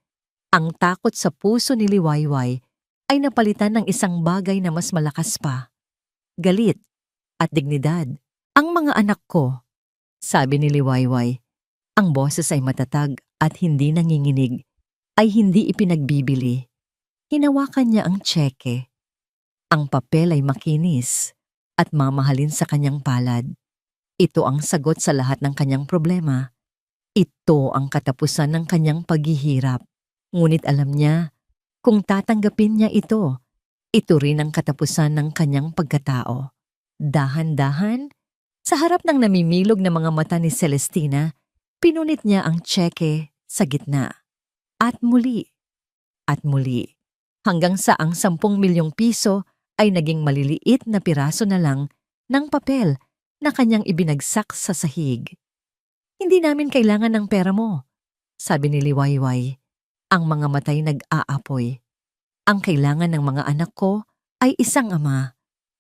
ang takot sa puso ni Liwayway ay napalitan ng isang bagay na mas malakas pa. Galit at dignidad. Ang mga anak ko, sabi ni Liwayway. Ang boses ay matatag at hindi nanginginig, ay hindi ipinagbibili. Hinawakan niya ang tseke. Ang papel ay makinis at mamahalin sa kanyang palad. Ito ang sagot sa lahat ng kanyang problema. Ito ang katapusan ng kanyang paghihirap. Ngunit alam niya, kung tatanggapin niya ito rin ang katapusan ng kanyang pagkatao. Dahan-dahan, sa harap ng namimilog na mga mata ni Celestina, pinunit niya ang tseke sa gitna. At muli, hanggang sa ang 10 milyong piso ay naging maliliit na piraso na lang ng papel na kanyang ibinagsak sa sahig. Hindi namin kailangan ng pera mo, sabi ni Liwayway. Ang mga matay nag-aapoy. Ang kailangan ng mga anak ko ay isang ama,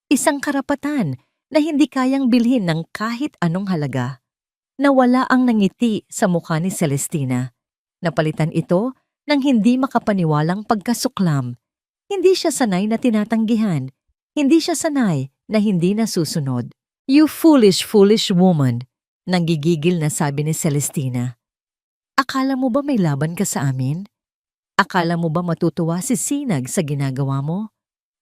isang karapatan na hindi kayang bilhin ng kahit anong halaga. Nawala ang nangiti sa mukha ni Celestina. Napalitan ito ng hindi makapaniwalang pagkasuklam. Hindi siya sanay na tinatanggihan. Hindi siya sanay na hindi nasusunod. You foolish, foolish woman, nanggigigil na sabi ni Celestina. Akala mo ba may laban ka sa amin? Akala mo ba matutuwa si Sinag sa ginagawa mo?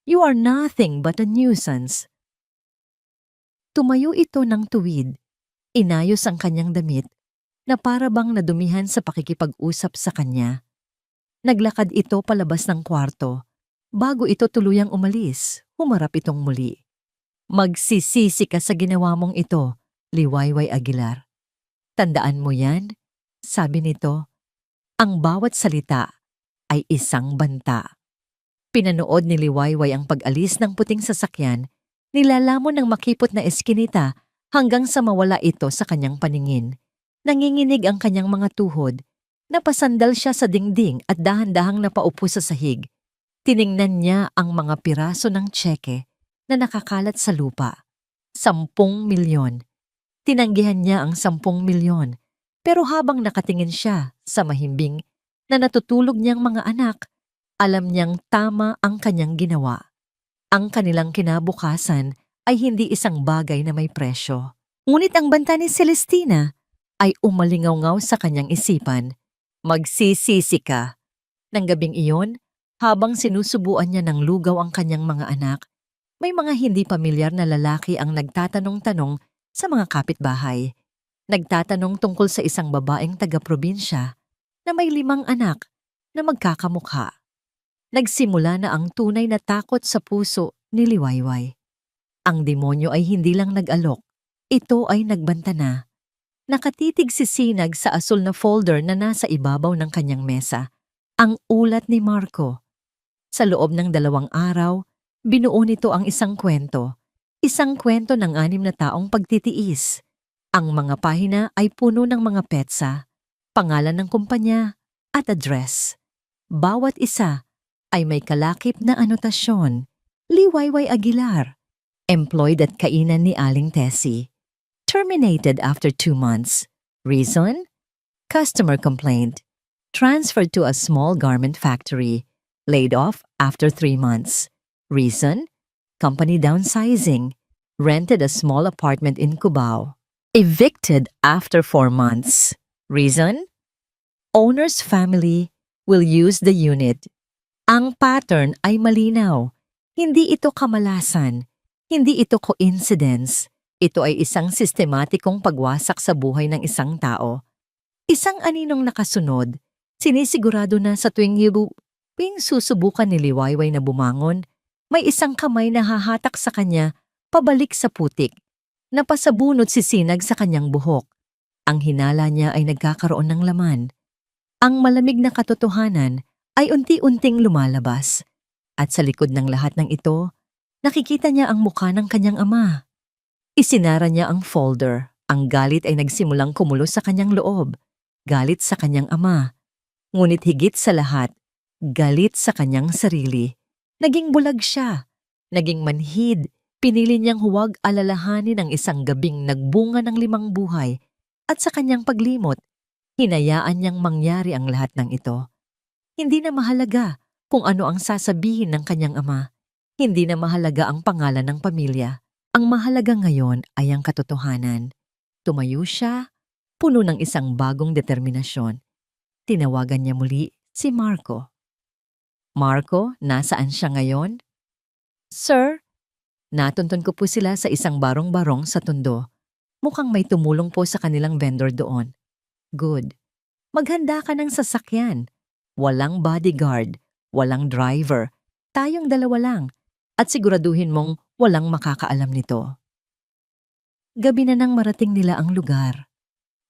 You are nothing but a nuisance. Tumayo ito ng tuwid. Inayos ang kanyang damit na para bang nadumihan sa pakikipag-usap sa kanya. Naglakad ito palabas ng kwarto. Bago ito tuluyang umalis, humarap itong muli. Magsisisi ka sa ginawa mong ito, Liwayway Aguilar. Tandaan mo yan, sabi nito. Ang bawat salita ay isang banta. Pinanood ni Liwayway ang pag-alis ng puting sasakyan, nilalamon ng makipot na eskinita hanggang sa mawala ito sa kanyang paningin. Nanginginig ang kanyang mga tuhod. Napasandal siya sa dingding at dahan-dahang napaupo sa sahig. Tiningnan niya ang mga piraso ng tseke na nakakalat sa lupa. 10 milyon. Tinanggihan niya ang 10 milyon. Pero habang nakatingin siya sa mahimbing na natutulog niyang mga anak, alam niyang tama ang kanyang ginawa. Ang kanilang kinabukasan ay hindi isang bagay na may presyo. Ngunit ang banta ni Celestina ay umalingaw-ngaw sa kanyang isipan. Magsisisi ka. Nang gabing iyon, habang sinusubuan niya ng lugaw ang kanyang mga anak, may mga hindi pamilyar na lalaki ang nagtatanong-tanong sa mga kapitbahay. Nagtatanong tungkol sa isang babaeng taga-probinsya na may 5 anak na magkakamukha. Nagsimula na ang tunay na takot sa puso ni Liwayway. Ang demonyo ay hindi lang nag-alok, ito ay nagbanta na. Nakatitig si Sinag sa asul na folder na nasa ibabaw ng kanyang mesa, ang ulat ni Marco. Sa loob ng 2 araw, binuo nito ang isang kwento ng 6 na taong pagtitiis. Ang mga pahina ay puno ng mga petsa, pangalan ng kumpanya at address. Bawat isa ay may kalakip na anotasyon. Liwayway Aguilar, employed at kainan ni Aling Tessie. Terminated after 2 months. Reason? Customer complaint. Transferred to a small garment factory. Laid off after 3 months. Reason? Company downsizing. Rented a small apartment in Cubao. Evicted after 4 months. Reason? Owner's family will use the unit. Ang pattern ay malinaw. Hindi ito kamalasan. Hindi ito coincidence. Ito ay isang sistematikong pagwasak sa buhay ng isang tao. Isang aninong nakasunod, sinisigurado na sa tuwing susubukan ni Liwayway na bumangon, may isang kamay na hahatak sa kanya pabalik sa putik. Napasabunot si Sinag sa kanyang buhok. Ang hinala niya ay nagkakaroon ng laman. Ang malamig na katotohanan ay unti-unting lumalabas. At sa likod ng lahat ng ito, nakikita niya ang mukha ng kanyang ama. Isinara niya ang folder. Ang galit ay nagsimulang kumulo sa kanyang loob. Galit sa kanyang ama. Ngunit higit sa lahat, galit sa kanyang sarili. Naging bulag siya. Naging manhid. Pinili niyang huwag alalahanin ang isang gabing nagbunga ng 5 buhay. At sa kanyang paglimot, hinayaan niyang mangyari ang lahat ng ito. Hindi na mahalaga kung ano ang sasabihin ng kanyang ama. Hindi na mahalaga ang pangalan ng pamilya. Ang mahalaga ngayon ay ang katotohanan. Tumayo siya, puno ng isang bagong determinasyon. Tinawagan niya muli si Marco. Marco, nasaan siya ngayon? Sir, natuntun ko po sila sa isang barong-barong sa Tondo. Mukhang may tumulong po sa kanilang vendor doon. Good. Maghanda ka ng sasakyan. Walang bodyguard, walang driver. Tayong 2 lang. At siguraduhin mong walang makakaalam nito. Gabi na nang marating nila ang lugar.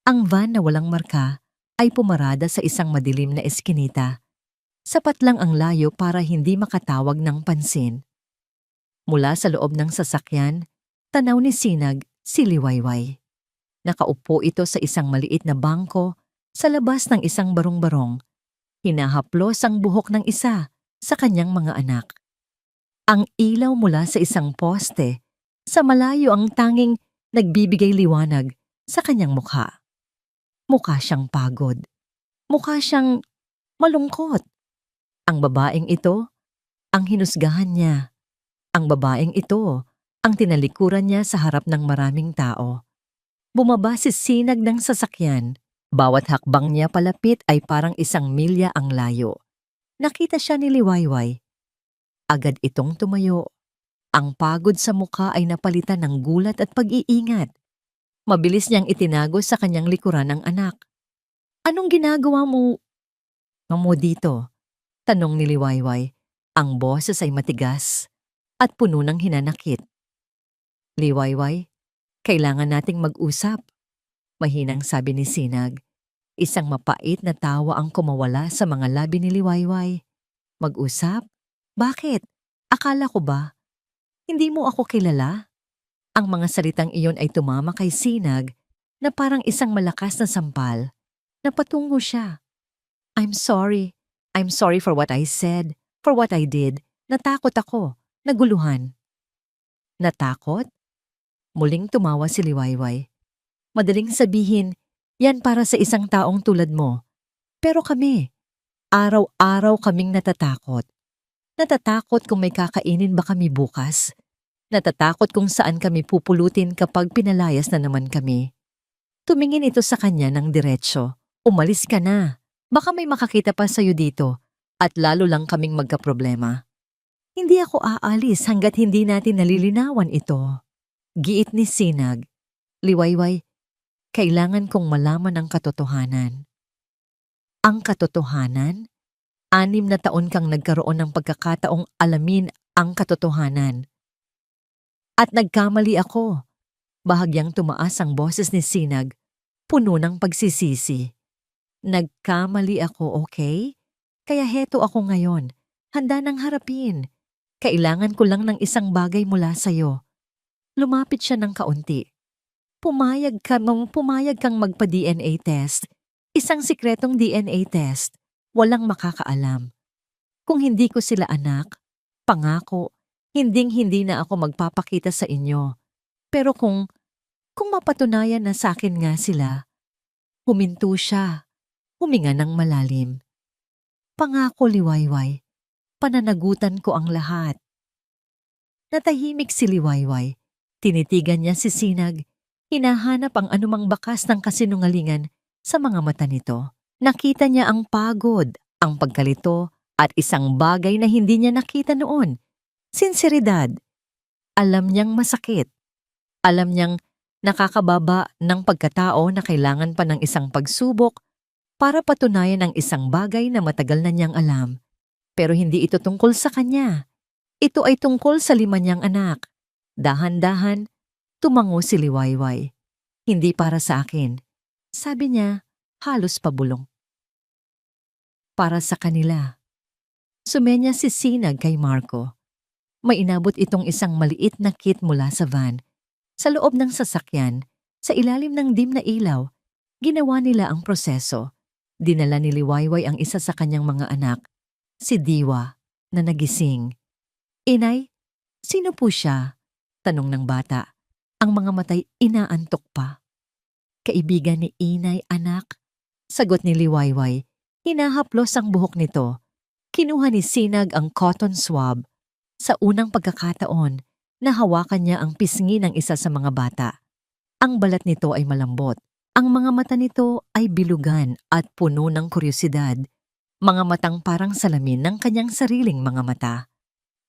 Ang van na walang marka ay pumarada sa isang madilim na eskinita. Sapat lang ang layo para hindi makatawag ng pansin. Mula sa loob ng sasakyan, tanaw ni Sinag si Liwayway. Nakaupo ito sa isang maliit na bangko sa labas ng isang barong-barong. Hinahaplos ang buhok ng isa sa kanyang mga anak. Ang ilaw mula sa isang poste, sa malayo ang tanging nagbibigay liwanag sa kanyang mukha. Mukha siyang pagod. Mukha siyang malungkot. Ang babaeng ito, ang hinusgahan niya. Ang babaeng ito, ang tinalikuran niya sa harap ng maraming tao. Bumaba si Sinag ng sasakyan. Bawat hakbang niya palapit ay parang 1 milya ang layo. Nakita siya ni Liwayway. Agad itong tumayo. Ang pagod sa mukha ay napalitan ng gulat at pag-iingat. Mabilis niyang itinago sa kanyang likuran ang anak. Anong ginagawa mo dito? Tanong ni Liwayway. Ang boses ay matigas at puno ng hinanakit. Liwayway, kailangan nating mag-usap. Mahinang sabi ni Sinag. Isang mapait na tawa ang kumawala sa mga labi ni Liwayway. Mag-usap? Bakit? Akala ko ba? Hindi mo ako kilala? Ang mga salitang iyon ay tumama kay Sinag na parang isang malakas na sampal. Napatungo siya. I'm sorry. I'm sorry for what I said, for what I did. Natakot ako. Naguluhan. Natakot? Muling tumawa si Liwayway. Madaling sabihin, yan para sa isang taong tulad mo. Pero kami, araw-araw kaming natatakot. Natatakot kung may kakainin ba kami bukas. Natatakot kung saan kami pupulutin kapag pinalayas na naman kami. Tumingin ito sa kanya ng diretsyo. Umalis ka na. Baka may makakita pa sa'yo dito at lalo lang kaming magkaproblema. Hindi ako aalis hanggat hindi natin nalilinawan ito. Giit ni Sinag. Liwayway, Kailangan kong malaman ang katotohanan. Ang katotohanan? 6 na taon kang nagkaroon ng pagkakataong alamin ang katotohanan. At nagkamali ako. Bahagyang tumaas ang boses ni Sinag, puno ng pagsisisi. Nagkamali ako, okay? Kaya heto ako ngayon, handa nang harapin. Kailangan ko lang ng isang bagay mula sa'yo. Lumapit siya ng kaunti. Pumayag kang magpa-DNA test. Isang sikretong DNA test. Walang makakaalam. Kung hindi ko sila anak, pangako, hinding-hindi na ako magpapakita sa inyo. Pero kung mapatunayan na sa akin nga sila, huminto siya, huminga ng malalim. Pangako, Liwayway, pananagutan ko ang lahat. Natahimik si Liwayway. Tinitigan niya si Sinag. Hinahanap ang anumang bakas ng kasinungalingan sa mga mata nito. Nakita niya ang pagod, ang pagkalito, at isang bagay na hindi niya nakita noon. Sinseridad. Alam niyang masakit. Alam niyang nakakababa ng pagkatao na kailangan pa ng isang pagsubok para patunayan ang isang bagay na matagal na niyang alam. Pero hindi ito tungkol sa kanya. Ito ay tungkol sa 5 niyang anak. Dahan-dahan, tumango si Liwayway. Hindi para sa akin. Sabi niya, halos pabulong. Para sa kanila. Sumenya si Sinag kay Marco. May inabot itong isang maliit na kit mula sa van. Sa loob ng sasakyan, sa ilalim ng dim na ilaw, ginawa nila ang proseso. Dinala ni Liwayway ang isa sa kanyang mga anak, si Diwa, na nagising. Inay, sino po siya? Tanong ng bata. Ang mga matay inaantok pa. Kaibigan ni Inay, anak. Sagot ni Liwayway. Hinahaplos ang buhok nito. Kinuha ni Sinag ang cotton swab. Sa unang pagkakataon, nahawakan niya ang pisngi ng isa sa mga bata. Ang balat nito ay malambot. Ang mga mata nito ay bilugan at puno ng kuryosidad. Mga matang parang salamin ng kanyang sariling mga mata.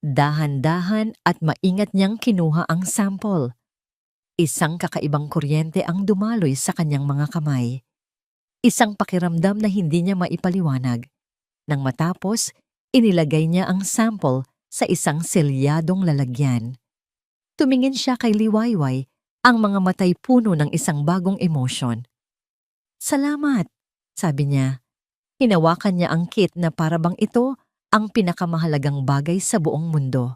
Dahan-dahan at maingat niyang kinuha ang sample. Isang kakaibang kuryente ang dumaloy sa kanyang mga kamay. Isang pakiramdam na hindi niya maipaliwanag. Nang matapos, inilagay niya ang sample sa isang selyadong lalagyan. Tumingin siya kay Liwayway, ang mga matay puno ng isang bagong emosyon. Salamat, sabi niya. Hinawakan niya ang kit na parabang ito ang pinakamahalagang bagay sa buong mundo.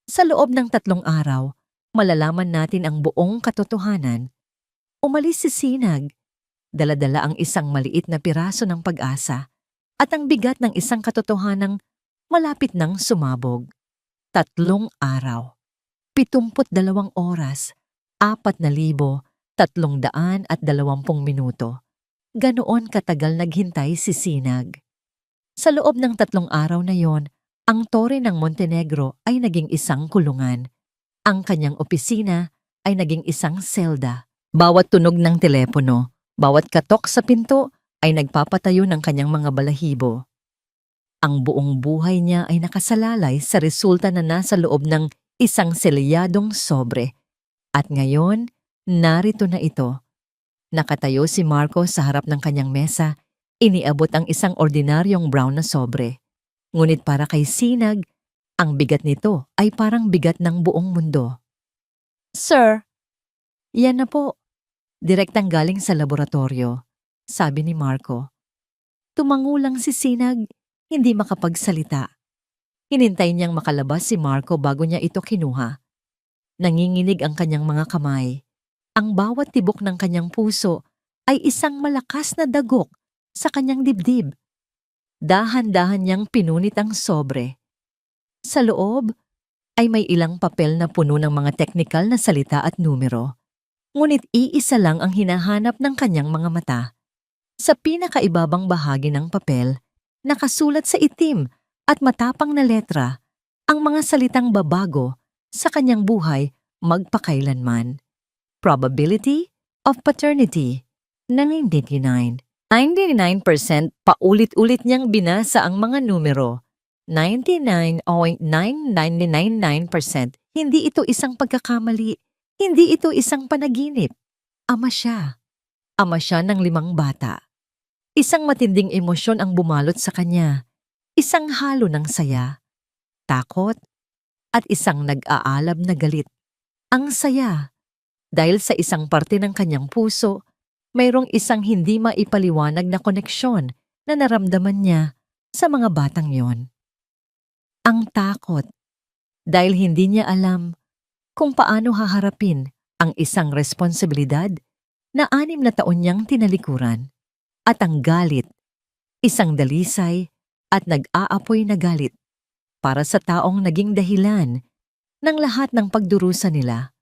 Sa loob ng 3 araw, malalaman natin ang buong katotohanan. Umalis si Sinag. Dala-dala ang isang maliit na piraso ng pag-asa at ang bigat ng isang katotohanang malapit nang sumabog. 3 araw. 72 oras, 4,320 minuto. Ganoon katagal naghintay si Sinag. Sa loob ng 3 araw na yon, ang tore ng Montenegro ay naging isang kulungan. Ang kanyang opisina ay naging isang selda. Bawat tunog ng telepono, bawat katok sa pinto ay nagpapatayo ng kanyang mga balahibo. Ang buong buhay niya ay nakasalalay sa resulta na nasa loob ng isang selyadong sobre. At ngayon, narito na ito. Nakatayo si Marco sa harap ng kanyang mesa, iniabot ang isang ordinaryong brown na sobre. Ngunit para kay Sinag, ang bigat nito ay parang bigat ng buong mundo. Sir, yan na po. Direktang galing sa laboratorio, sabi ni Marco. Tumango lang si Sinag, hindi makapagsalita. Hinintay niyang makalabas si Marco bago niya ito kinuha. Nanginginig ang kanyang mga kamay. Ang bawat tibok ng kanyang puso ay isang malakas na dagok sa kanyang dibdib. Dahan-dahan niyang pinunit ang sobre. Sa loob ay may ilang papel na puno ng mga teknikal na salita at numero. Ngunit iisa lang ang hinahanap ng kanyang mga mata. Sa pinakaibabang bahagi ng papel, nakasulat sa itim at matapang na letra ang mga salitang babago sa kanyang buhay magpakailanman. Probability of paternity, 99%. 99% paulit-ulit niyang binasa ang mga numero. 99.9999%. Hindi ito isang pagkakamali. Hindi ito isang panaginip. Ama siya. Ama siya ng 5 bata. Isang matinding emosyon ang bumalot sa kanya. Isang halo ng saya, takot, at isang nag-aalab na galit. Ang saya, dahil sa isang parte ng kanyang puso, mayroong isang hindi maipaliwanag na koneksyon na naramdaman niya sa mga batang yon. Ang takot, dahil hindi niya alam kung paano haharapin ang isang responsibilidad na 6 na taon niyang tinalikuran. At ang galit, isang dalisay at nag-aapoy na galit para sa taong naging dahilan ng lahat ng pagdurusa nila.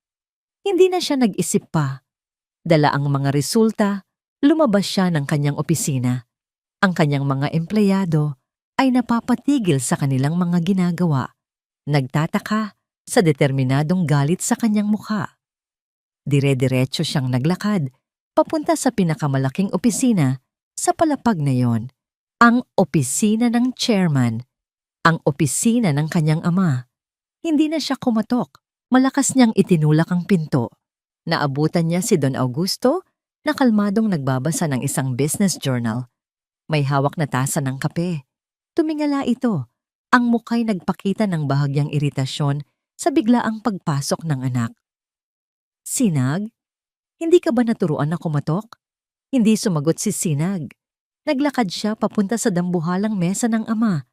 Hindi na siya nag-isip pa. Dala ang mga resulta, lumabas siya ng kanyang opisina. Ang kanyang mga empleyado ay napapatigil sa kanilang mga ginagawa. Nagtataka sa determinadong galit sa kanyang mukha. Dire-diretso siyang naglakad papunta sa pinakamalaking opisina sa palapag na yon. Ang opisina ng chairman. Ang opisina ng kanyang ama. Hindi na siya kumatok. Malakas niyang itinulak ang pinto. Naabutan niya si Don Augusto na kalmadong nagbabasa ng isang business journal. May hawak na tasa ng kape. Tumingala ito. Ang muka'y nagpakita ng bahagyang iritasyon sa biglaang pagpasok ng anak. Sinag, hindi ka ba naturuan na kumatok? Hindi sumagot si Sinag. Naglakad siya papunta sa dambuhalang mesa ng ama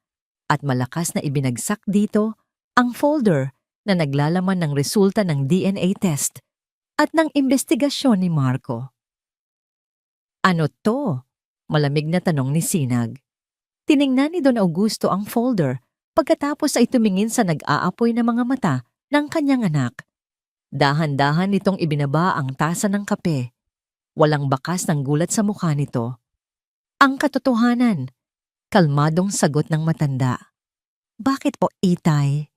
at malakas na ibinagsak dito ang folder na naglalaman ng resulta ng DNA test at ng investigasyon ni Marco. Ano to? Malamig na tanong ni Sinag. Tiningnan ni Don Augusto ang folder pagkatapos ay tumingin sa nag-aapoy na mga mata ng kanyang anak. Dahan-dahan nitong ibinaba ang tasa ng kape. Walang bakas ng gulat sa mukha nito. Ang katotohanan, kalmadong sagot ng matanda. Bakit po, Itay?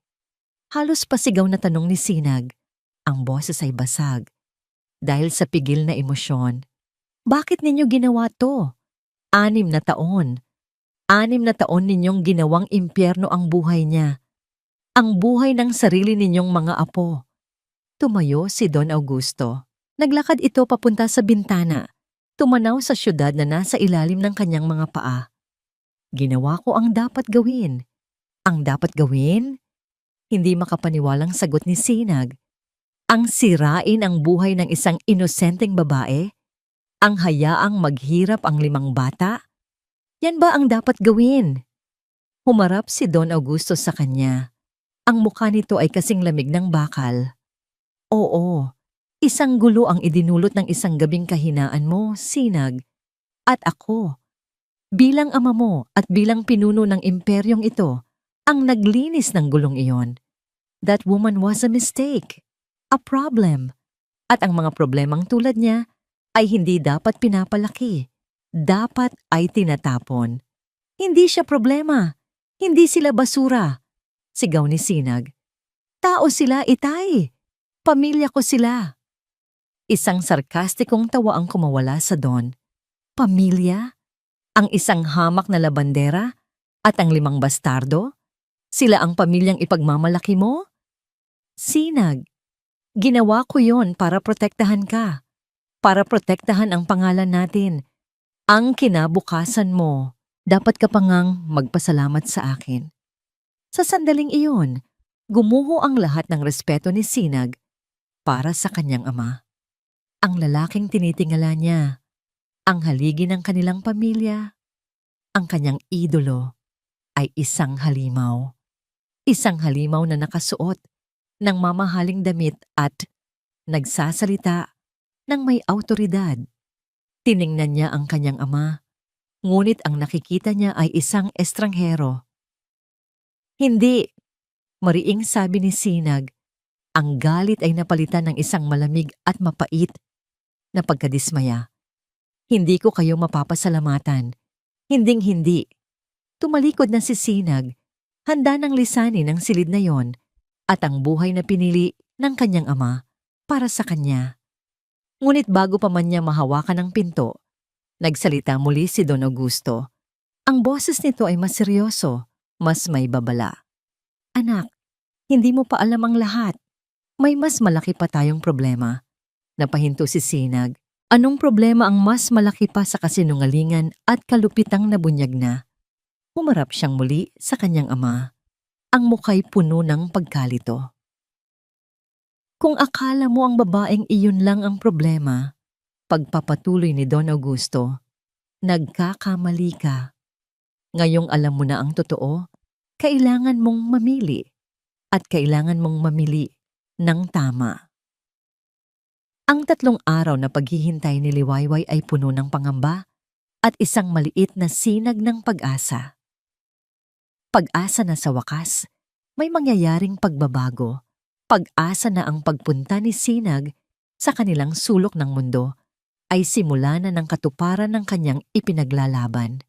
Halos pasigaw na tanong ni Sinag. Ang boses ay basag. Dahil sa pigil na emosyon. Bakit ninyo ginawa to? 6 na taon. 6 na taon ninyong ginawang impyerno ang buhay niya. Ang buhay ng sarili ninyong mga apo. Tumayo si Don Augusto. Naglakad ito papunta sa bintana. Tumanaw sa syudad na nasa ilalim ng kanyang mga paa. Ginawa ko ang dapat gawin. Ang dapat gawin? Hindi makapaniwalang sagot ni Sinag. Ang sirain ang buhay ng isang inosenteng babae? Ang hayaang maghirap ang 5 bata? Yan ba ang dapat gawin? Humarap si Don Augusto sa kanya. Ang mukha nito ay kasing lamig ng bakal. Oo, isang gulo ang idinulot ng isang gabing kahinaan mo, Sinag. At ako, bilang ama mo at bilang pinuno ng imperyong ito, ang naglinis ng gulong iyon. That woman was a mistake, a problem. At ang mga problemang tulad niya ay hindi dapat pinapalaki. Dapat ay tinatapon. Hindi siya problema. Hindi sila basura. Sigaw ni Sinag. Tao sila, Itay. Pamilya ko sila. Isang sarkastikong tawa ang kumawala sa Don. Pamilya? Ang isang hamak na labandera? At ang 5 bastardo? Sila ang pamilyang ipagmamalaki mo? Sinag, ginawa ko yon para protektahan ka. Para protektahan ang pangalan natin. Ang kinabukasan mo, dapat ka pa ngang magpasalamat sa akin. Sa sandaling iyon, gumuho ang lahat ng respeto ni Sinag para sa kanyang ama. Ang lalaking tinitingala niya, ang haligi ng kanilang pamilya, ang kanyang idolo ay isang halimaw. Isang halimaw na nakasuot ng mamahaling damit at nagsasalita ng may awtoridad. Tiningnan niya ang kanyang ama, ngunit ang nakikita niya ay isang estranghero. Hindi, mariing sabi ni Sinag, ang galit ay napalitan ng isang malamig at mapait na pagkadismaya. Hindi ko kayo mapapasalamatan. Hinding-hindi. Tumalikod na si Sinag, handa ng lisanin ang silid na yon at ang buhay na pinili ng kanyang ama para sa kanya. Ngunit bago pa man niya mahawakan ang pinto, nagsalita muli si Don Augusto. Ang boses nito ay mas seryoso, mas may babala. Anak, hindi mo pa alam ang lahat. May mas malaki pa tayong problema. Napahinto si Sinag. Anong problema ang mas malaki pa sa kasinungalingan at kalupitang nabunyag na? Humarap siyang muli sa kanyang ama. Ang muka'y puno ng pagkalito. Kung akala mo ang babaeng iyon lang ang problema, pagpapatuloy ni Don Augusto, nagkakamali ka. Ngayong alam mo na ang totoo, kailangan mong mamili at kailangan mong mamili ng tama. Ang 3 araw na paghihintay ni Liwayway ay puno ng pangamba at isang maliit na sinag ng pag-asa. Pag-asa na sa wakas, may mangyayaring pagbabago. Pag-asa na ang pagpunta ni Sinag sa kanilang sulok ng mundo ay simula na ng katuparan ng kanyang ipinaglalaban.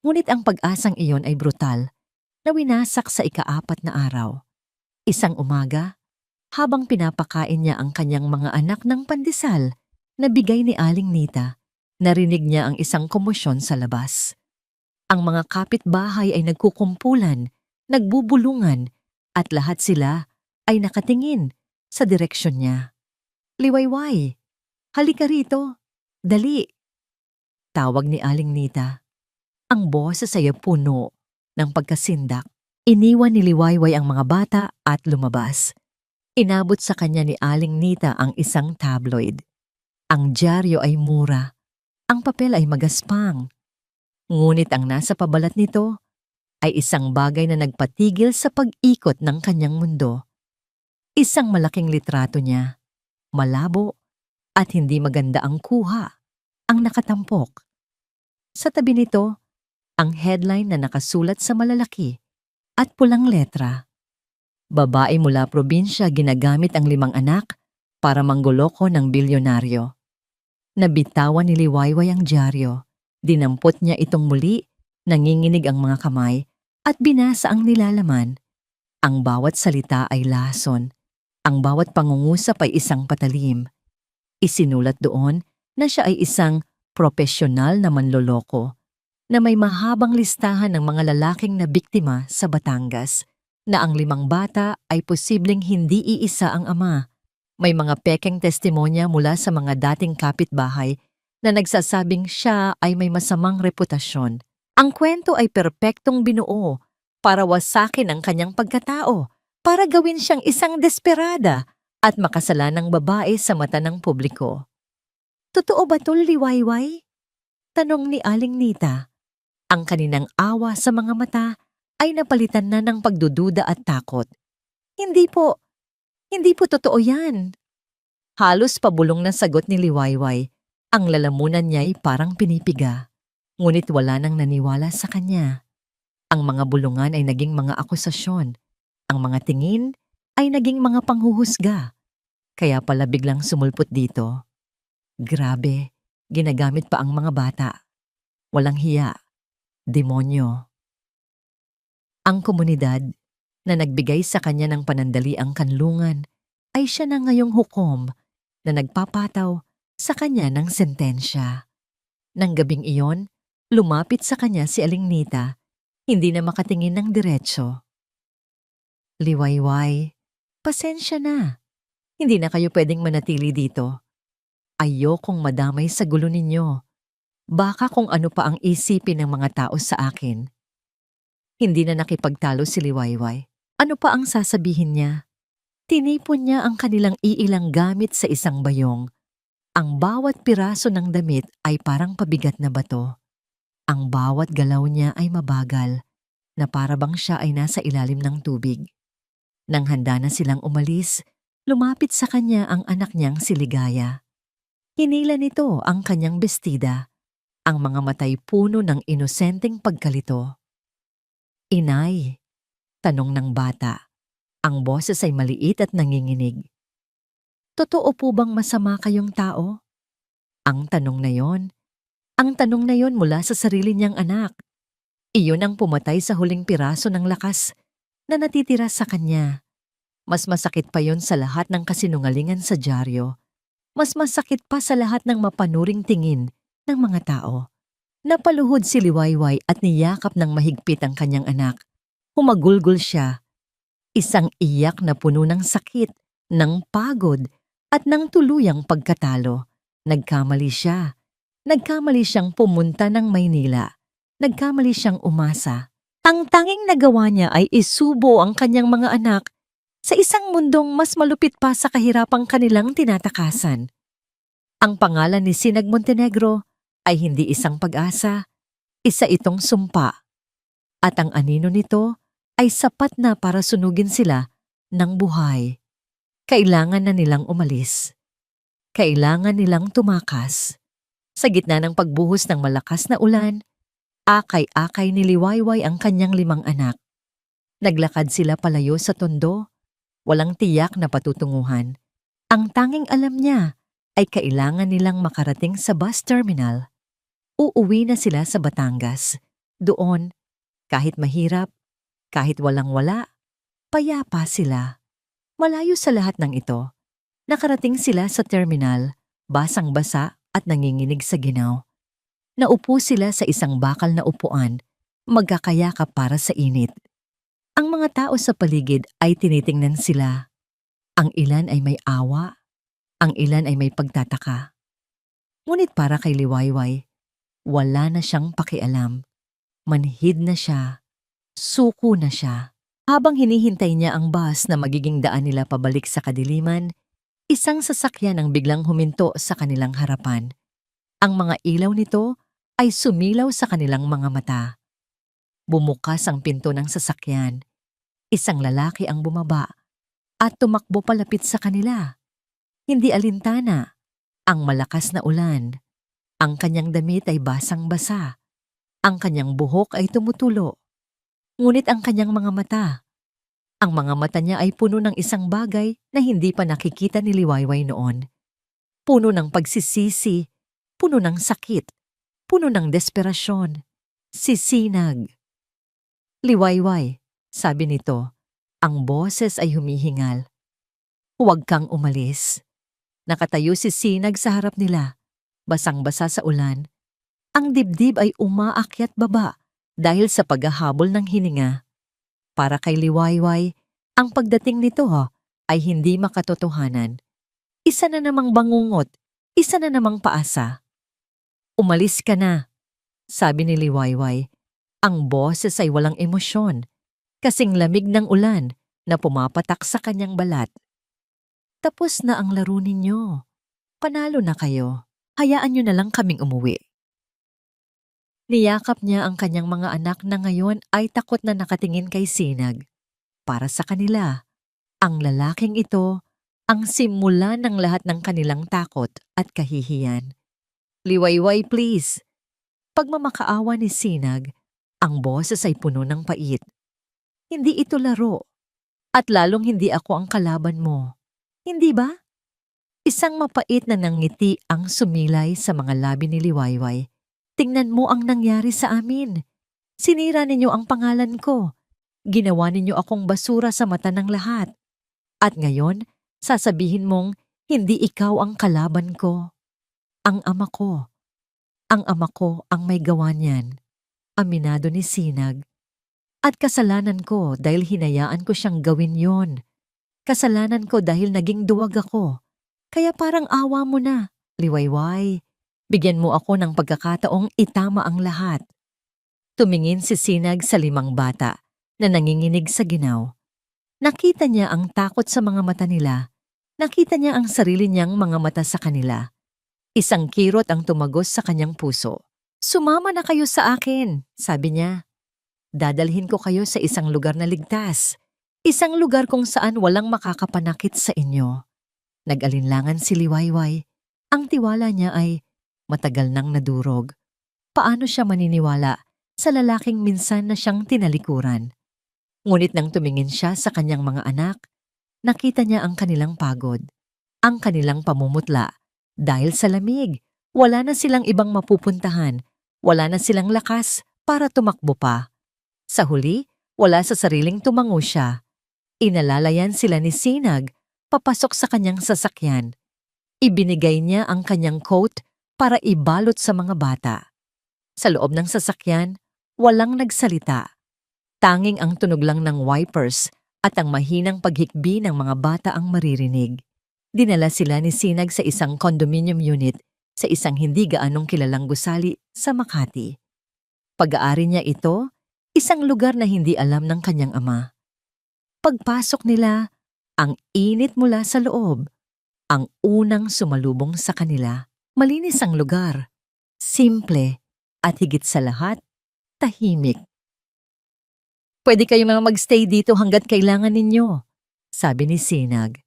Ngunit ang pag-asang iyon ay brutal na winasak sa ika-4 na araw. Isang umaga, habang pinapakain niya ang kanyang mga anak ng pandesal na bigay ni Aling Nita, narinig niya ang isang komosyon sa labas. Ang mga kapitbahay ay nagkukumpulan, nagbubulungan, at lahat sila ay nakatingin sa direksyon niya. "Liwayway, halika rito, dali!" Tawag ni Aling Nita. Ang boses ay puno ng pagkasindak. Iniwan ni Liwayway ang mga bata at lumabas. Inabot sa kanya ni Aling Nita ang isang tabloid. Ang dyaryo ay mura. Ang papel ay magaspang. Ngunit ang nasa pabalat nito ay isang bagay na nagpatigil sa pag-ikot ng kanyang mundo. Isang malaking litrato niya, malabo at hindi maganda ang kuha, ang nakatampok. Sa tabi nito, ang headline na nakasulat sa malalaki at pulang letra. Babae mula probinsya ginagamit ang 5 anak para manggoloko ng bilyonaryo. Nabitawan ni Liwayway ang dyaryo. Dinampot niya itong muli, nanginginig ang mga kamay at binasa ang nilalaman. Ang bawat salita ay lason. Ang bawat pangungusap ay isang patalim. Isinulat doon na siya ay isang propesyonal na manloloko na may mahabang listahan ng mga lalaking na biktima sa Batangas, na ang 5 bata ay posibleng hindi iisa ang ama. May mga pekeng testimonya mula sa mga dating kapitbahay na nagsasabing siya ay may masamang reputasyon. Ang kwento ay perpektong binuo para wasakin ang kanyang pagkatao, para gawin siyang isang desperada at makasalanang babae sa mata ng publiko. "Totoo ba to, Liwayway?" tanong ni Aling Nita. Ang kaninang awa sa mga mata ay napalitan na ng pagdududa at takot. Hindi po totoo yan." Halos pabulong na sagot ni Liwayway. Ang lalamunan niya ay parang pinipiga. Ngunit wala nang naniwala sa kanya. Ang mga bulungan ay naging mga akusasyon. Ang mga tingin ay naging mga panghuhusga. Kaya pala biglang sumulpot dito. Grabe, ginagamit pa ang mga bata. Walang hiya. Demonyo. Ang komunidad na nagbigay sa kanya ng panandaliang kanlungan ay siya na ngayong hukom na nagpapataw sa kanya ng sentensya. Nang gabing iyon, lumapit sa kanya si Aling Nita, hindi na makatingin ng diretso. "Liwayway, pasensya na. Hindi na kayo pwedeng manatili dito. Ayokong madamay sa gulo ninyo. Baka kung ano pa ang isipin ng mga tao sa akin." Hindi na nakipagtalo si Liwayway. Ano pa ang sasabihin niya? Tinipon niya ang kanilang iilang gamit sa isang bayong. Ang bawat piraso ng damit ay parang pabigat na bato. Ang bawat galaw niya ay mabagal, na para bang siya ay nasa ilalim ng tubig. Nang handa na silang umalis, lumapit sa kanya ang anak niyang si Ligaya. Hinila nito ang kanyang bestida, ang mga matay puno ng inosenteng pagkalito. "Inay," tanong ng bata. Ang boses ay maliit at nanginginig. "Totoo po bang masama kayong tao?" Ang tanong na yon mula sa sarili niyang anak. Iyon ang pumatay sa huling piraso ng lakas na natitira sa kanya. Mas masakit pa yon sa lahat ng kasinungalingan sa dyaryo. Mas masakit pa sa lahat ng mapanuring tingin ng mga tao. Napaluhod si Liwayway at niyakap ng mahigpit ang kanyang anak. Humagulgol siya. Isang iyak na puno ng sakit, ng pagod, at ng tuluyang pagkatalo. Nagkamali siya. Nagkamali siyang pumunta ng Maynila. Nagkamali siyang umasa. Ang tanging nagawa niya ay isubo ang kanyang mga anak sa isang mundong mas malupit pa sa kahirapang kanilang tinatakasan. Ang pangalan ni Sinag Montenegro ay hindi isang pag-asa, isa itong sumpa. At ang anino nito ay sapat na para sunugin sila ng buhay. Kailangan na nilang umalis. Kailangan nilang tumakas. Sa gitna ng pagbuhos ng malakas na ulan, akay-akay ni Liwayway ang kanyang 5 anak. Naglakad sila palayo sa tondo, walang tiyak na patutunguhan. Ang tanging alam niya ay kailangan nilang makarating sa bus terminal. Uuwi na sila sa Batangas. Doon, kahit mahirap, kahit walang-wala, payapa sila. Malayo sa lahat ng ito, nakarating sila sa terminal, basang-basa at nanginginig sa ginaw. Naupo sila sa isang bakal na upuan, magkakayakap para sa init. Ang mga tao sa paligid ay tinitingnan sila. Ang ilan ay may awa, ang ilan ay may pagtataka. Ngunit para kay Liwayway, wala na siyang pakialam. Manhid na siya, suko na siya. Habang hinihintay niya ang bus na magiging daan nila pabalik sa kadiliman, isang sasakyan ang biglang huminto sa kanilang harapan. Ang mga ilaw nito ay sumilaw sa kanilang mga mata. Bumukas ang pinto ng sasakyan. Isang lalaki ang bumaba at tumakbo palapit sa kanila. Hindi alintana, ang malakas na ulan. Ang kanyang damit ay basang-basa. Ang kanyang buhok ay tumutulo. Ngunit ang kanyang mga mga mata niya ay puno ng isang bagay na hindi pa nakikita ni Liwayway noon. Puno ng pagsisisi, puno ng sakit, puno ng desperasyon. Si Sinag. Liwayway, sabi nito, ang boses ay humihingal. Huwag kang umalis. Nakatayo si Sinag sa harap nila, basang-basa sa ulan. Ang dibdib ay umaakyat baba dahil sa paghahabol ng hininga. Para kay Liwayway, ang pagdating nito ay hindi makatotohanan. Isa na namang bangungot, isa na namang paasa. Umalis ka na, sabi ni Liwayway. Ang boses ay walang emosyon, kasing lamig ng ulan na pumapatak sa kanyang balat. Tapos na ang laro ninyo. Panalo na kayo. Hayaan nyo na lang kaming umuwi. Niyakap niya ang kanyang mga anak na ngayon ay takot na nakatingin kay Sinag. Para sa kanila, ang lalaking ito ang simula ng lahat ng kanilang takot at kahihiyan. Liwayway, please. Pagmamakaawa ni Sinag, ang boses ay puno ng pait. Hindi ito laro. At lalong hindi ako ang kalaban mo. Hindi ba? Isang mapait na nangiti ang sumilay sa mga labi ni Liwayway. Tingnan mo ang nangyari sa amin. Sinira ninyo ang pangalan ko. Ginawa ninyo akong basura sa mata ng lahat. At ngayon, sasabihin mong hindi ikaw ang kalaban ko. Ang ama ko. Ang ama ko ang may gawa niyan. Aminado ni Sinag. At kasalanan ko dahil hinayaan ko siyang gawin yon. Kasalanan ko dahil naging duwag ako. Kaya parang awa mo na, Liwayway. Bigyan mo ako ng pagkakataong itama ang lahat. Tumingin si Sinag sa 5 bata na nanginginig sa ginaw. Nakita niya ang takot sa mga mata nila. Nakita niya ang sarili niyang mga mata sa kanila. Isang kirot ang tumagos sa kanyang puso. Sumama na kayo sa akin, sabi niya. Dadalhin ko kayo sa isang lugar na ligtas. Isang lugar kung saan walang makakapanakit sa inyo. Nag-alinlangan si Liwayway. Ang tiwala niya ay matagal nang nadurog. Paano siya maniniwala sa lalaking minsan na siyang tinalikuran? Ngunit nang tumingin siya sa kanyang mga anak, nakita niya ang kanilang pagod, ang kanilang pamumutla. Dahil sa lamig, wala na silang ibang mapupuntahan, wala na silang lakas para tumakbo pa. Sa huli, wala sa sariling tumango siya. Inalalayan sila ni Sinag papasok sa kanyang sasakyan. Ibinigay niya ang kanyang coat para ibalot sa mga bata. Sa loob ng sasakyan, walang nagsalita. Tanging ang tunog lang ng wipers at ang mahinang paghikbi ng mga bata ang maririnig. Dinala sila ni Sinag sa isang condominium unit sa isang hindi gaanong kilalang gusali sa Makati. Pag-aari niya ito, isang lugar na hindi alam ng kanyang ama. Pagpasok nila, ang init mula sa loob, ang unang sumalubong sa kanila. Malinis ang lugar, simple, at higit sa lahat, tahimik. "Pwede kayo mga magstay dito hanggat kailangan ninyo," sabi ni Sinag.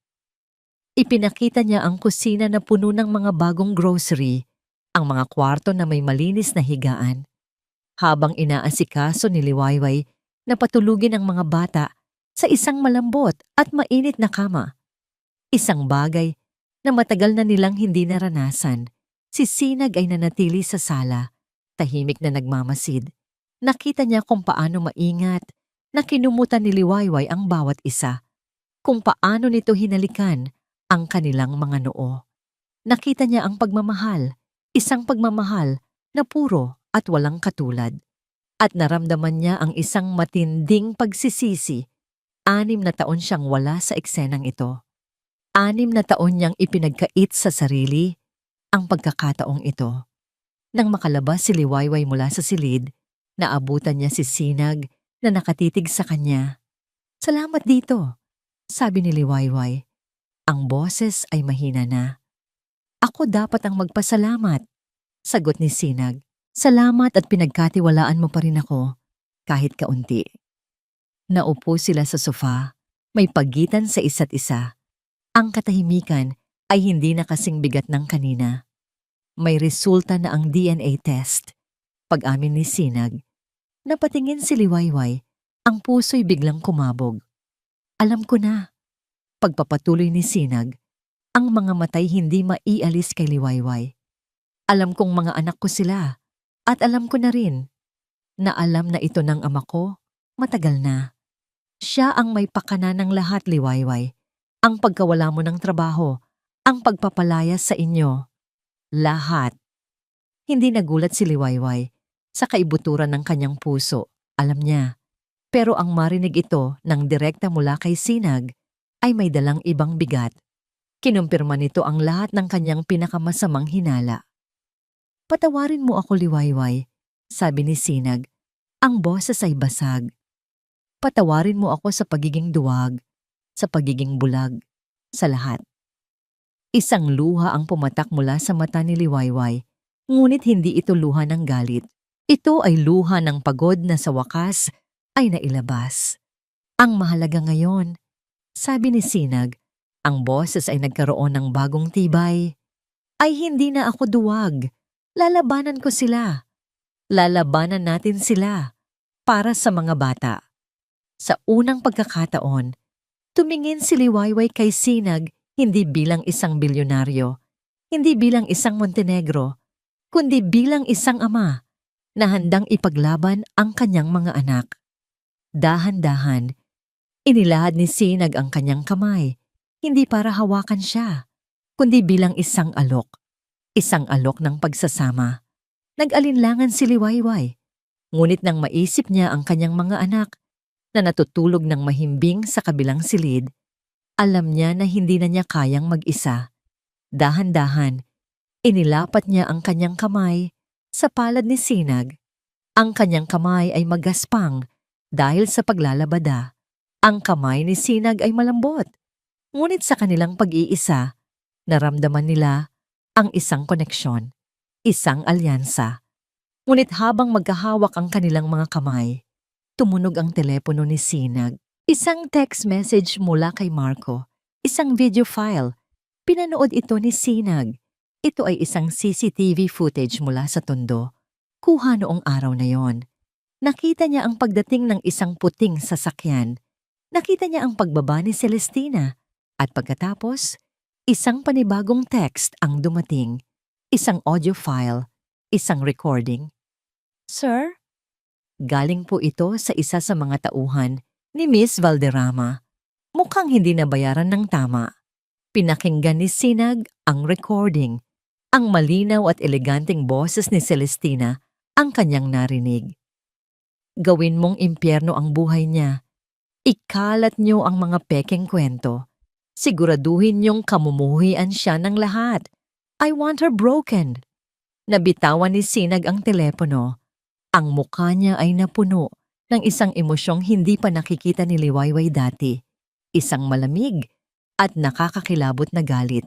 Ipinakita niya ang kusina na puno ng mga bagong grocery, ang mga kwarto na may malinis na higaan. Habang inaasikaso ni Liwayway na patulugin ang mga bata sa isang malambot at mainit na kama. Isang bagay na matagal na nilang hindi naranasan. Si Sinag ay nanatili sa sala, tahimik na nagmamasid. Nakita niya kung paano maingat na kinumutan ni Liwayway ang bawat isa, kung paano nito hinalikan ang kanilang mga noo. Nakita niya ang pagmamahal, isang pagmamahal na puro at walang katulad. At naramdaman niya ang isang matinding pagsisisi. 6 na taon siyang wala sa eksenang ito. 6 na taon niyang ipinagkait sa sarili ang pagkakataong ito. Nang makalabas si Liwayway mula sa silid, naabutan niya si Sinag na nakatitig sa kanya. "Salamat dito," sabi ni Liwayway. Ang boses ay mahina na. "Ako dapat ang magpasalamat," sagot ni Sinag. "Salamat at pinagkatiwalaan mo pa rin ako, kahit kaunti." Naupo sila sa sofa, may pagitan sa isa't isa. Ang katahimikan ay hindi na kasing bigat ng kanina. May resulta na ang DNA test. Pag-amin ni Sinag, napatingin si Liwayway, ang puso'y biglang kumabog. "Alam ko na." Pagpapatuloy ni Sinag, ang mga matay hindi maialis kay Liwayway. "Alam kong mga anak ko sila, at alam ko na rin na alam na ito ng ama ko matagal na. Siya ang may pakana ng lahat, Liwayway. Ang pagkawala mo ng trabaho, ang pagpapalayas sa inyo. Lahat." Hindi nagulat si Liwayway sa kaibuturan ng kanyang puso. Alam niya. Pero ang marinig ito ng direkta mula kay Sinag ay may dalang ibang bigat. Kinumpirma nito ang lahat ng kanyang pinakamasamang hinala. "Patawarin mo ako, Liwayway," sabi ni Sinag. Ang boses ay basag. "Patawarin mo ako sa pagiging duwag, sa pagiging bulag, sa lahat." Isang luha ang pumatak mula sa mata ni Liwayway, ngunit hindi ito luha ng galit. Ito ay luha ng pagod na sa wakas ay nailabas. "Ang mahalaga ngayon," sabi ni Sinag, ang boses ay nagkaroon ng bagong tibay, "ay hindi na ako duwag. Lalabanan ko sila. Lalabanan natin sila para sa mga bata." Sa unang pagkakataon, tumingin si Liwayway kay Sinag hindi bilang isang bilyonaryo, hindi bilang isang Montenegro, kundi bilang isang ama na handang ipaglaban ang kanyang mga anak. Dahan-dahan, inilahad ni Sinag ang kanyang kamay, hindi para hawakan siya, kundi bilang isang alok ng pagsasama. Nag-alinlangan si Liwayway, ngunit nang maisip niya ang kanyang mga anak na natutulog ng mahimbing sa kabilang silid, alam niya na hindi na niya kayang mag-isa. Dahan-dahan, inilapat niya ang kanyang kamay sa palad ni Sinag. Ang kanyang kamay ay magaspang dahil sa paglalabada. Ang kamay ni Sinag ay malambot. Ngunit sa kanilang pag-iisa, naramdaman nila ang isang koneksyon, isang alyansa. Ngunit habang magkahawak ang kanilang mga kamay, tumunog ang telepono ni Sinag. Isang text message mula kay Marco, isang video file. Pinanood ito ni Sinag. Ito ay isang CCTV footage mula sa Tondo. Kuha noong araw na yon. Nakita niya ang pagdating ng isang puting sasakyan. Nakita niya ang pagbaba ni Celestina. At pagkatapos, isang panibagong text ang dumating. Isang audio file, isang recording. "Sir?" Galing po ito sa isa sa mga tauhan ni Miss Valderrama. Mukhang hindi nabayaran ng tama. Pinakinggan ni Sinag ang recording. Ang malinaw at eleganteng boses ni Celestina ang kanyang narinig. "Gawin mong impyerno ang buhay niya. Ikalat niyo ang mga pekeng kwento. Siguraduhin niyong kamumuhian siya ng lahat. I want her broken. Nabitawan ni Sinag ang telepono. Ang mukha niya ay napuno ng isang emosyong hindi pa nakikita ni Liwayway dati. Isang malamig at nakakakilabot na galit.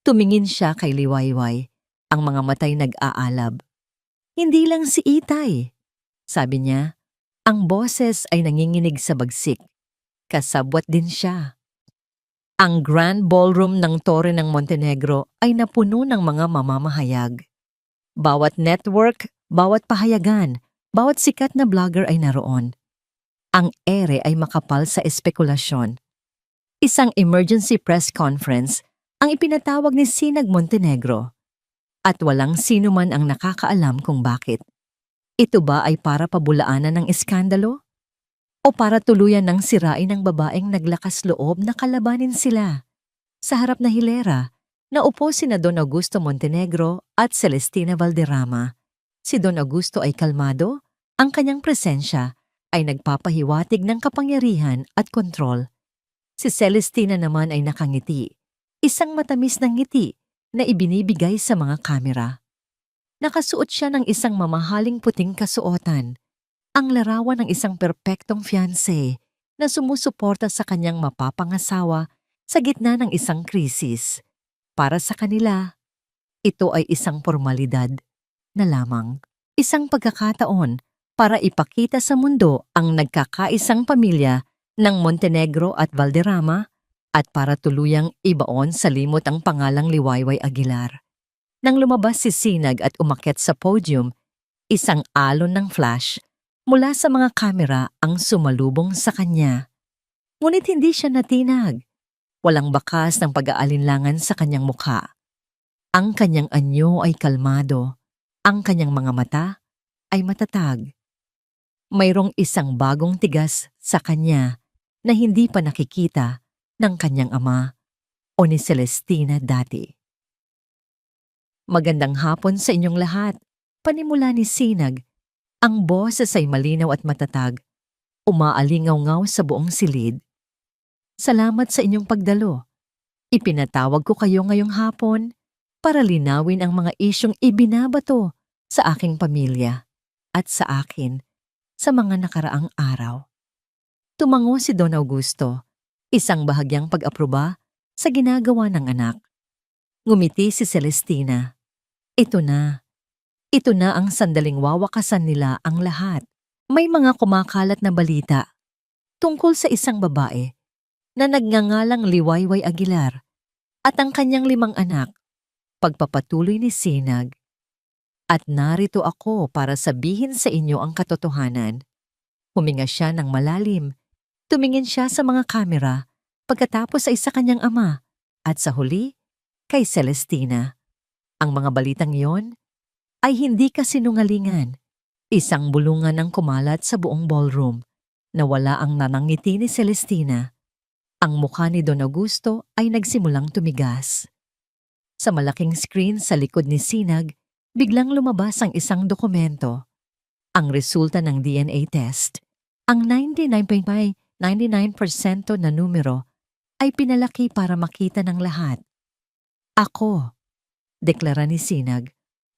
Tumingin siya kay Liwayway, ang mga matay nag-aalab. Hindi lang si Itay. Sabi niya, ang boses ay nanginginig sa bagsik. Kasabwat din siya. Ang Grand Ballroom ng Torre ng Montenegro ay napuno ng mga mamamahayag. Bawat network, bawat pahayagan, bawat sikat na vlogger ay naroon. Ang ere ay makapal sa espekulasyon. Isang emergency press conference ang ipinatawag ni Sinag Montenegro. At walang sino man ang nakakaalam kung bakit. Ito ba ay para pabulaanan ng iskandalo? O para tuluyan ng sirain ng babaeng naglakas loob na kalabanin sila? Sa harap na hilera, naupo sina Don Augusto Montenegro at Celestina Valderrama. Si Don Augusto ay kalmado, ang kanyang presensya ay nagpapahiwatig ng kapangyarihan at kontrol. Si Celestina naman ay nakangiti, isang matamis na ngiti na ibinibigay sa mga kamera. Nakasuot siya ng isang mamahaling puting kasuotan, ang larawan ng isang perpektong fiancé na sumusuporta sa kanyang mapapangasawa sa gitna ng isang krisis. Para sa kanila, ito ay isang formalidad na lamang, isang pagkakataon para ipakita sa mundo ang nagkakaisang pamilya ng Montenegro at Valderrama at para tuluyang ibaon sa limot ang pangalang Liwayway Aguilar. Nang lumabas si Sinag at umakyat sa podium, isang alon ng flash mula sa mga kamera ang sumalubong sa kanya. Ngunit hindi siya natinag. Walang bakas ng pag-aalinlangan sa kanyang mukha. Ang kanyang anyo ay kalmado. Ang kanyang mga mata ay matatag. Mayroong isang bagong tigas sa kanya na hindi pa nakikita ng kanyang ama o ni Celestina dati. Magandang hapon sa inyong lahat. Panimula ni Sinag. Ang boses ay malinaw at matatag. Umaalingaw-ngaw sa buong silid. Salamat sa inyong pagdalo. Ipinatawag ko kayo ngayong hapon para linawin ang mga isyong ibinabato sa aking pamilya at sa akin sa mga nakaraang araw. Tumango si Don Augusto, isang bahagyang pag-aproba sa ginagawa ng anak. Ngumiti si Celestina. Ito na ang sandaling wawakasan nila ang lahat. May mga kumakalat na balita tungkol sa isang babae na nagngangalang Liwayway Aguilar at ang kanyang 5 anak, pagpapatuloy ni Sinag. At narito ako para sabihin sa inyo ang katotohanan. Huminga siya ng malalim, tumingin siya sa mga kamera, pagkatapos ay sa kanyang ama, at sa huli, kay Celestina. Ang mga balitang iyon ay hindi kasinungalingan. Isang bulungan ang kumalat sa buong ballroom na wala ang nanangiti ni Celestina. Ang mukha ni Don Augusto ay nagsimulang tumigas. Sa malaking screen sa likod ni Sinag, biglang lumabas ang isang dokumento. Ang resulta ng DNA test. Ang 99.99% na numero ay pinalaki para makita ng lahat. Ako, deklara ni Sinag.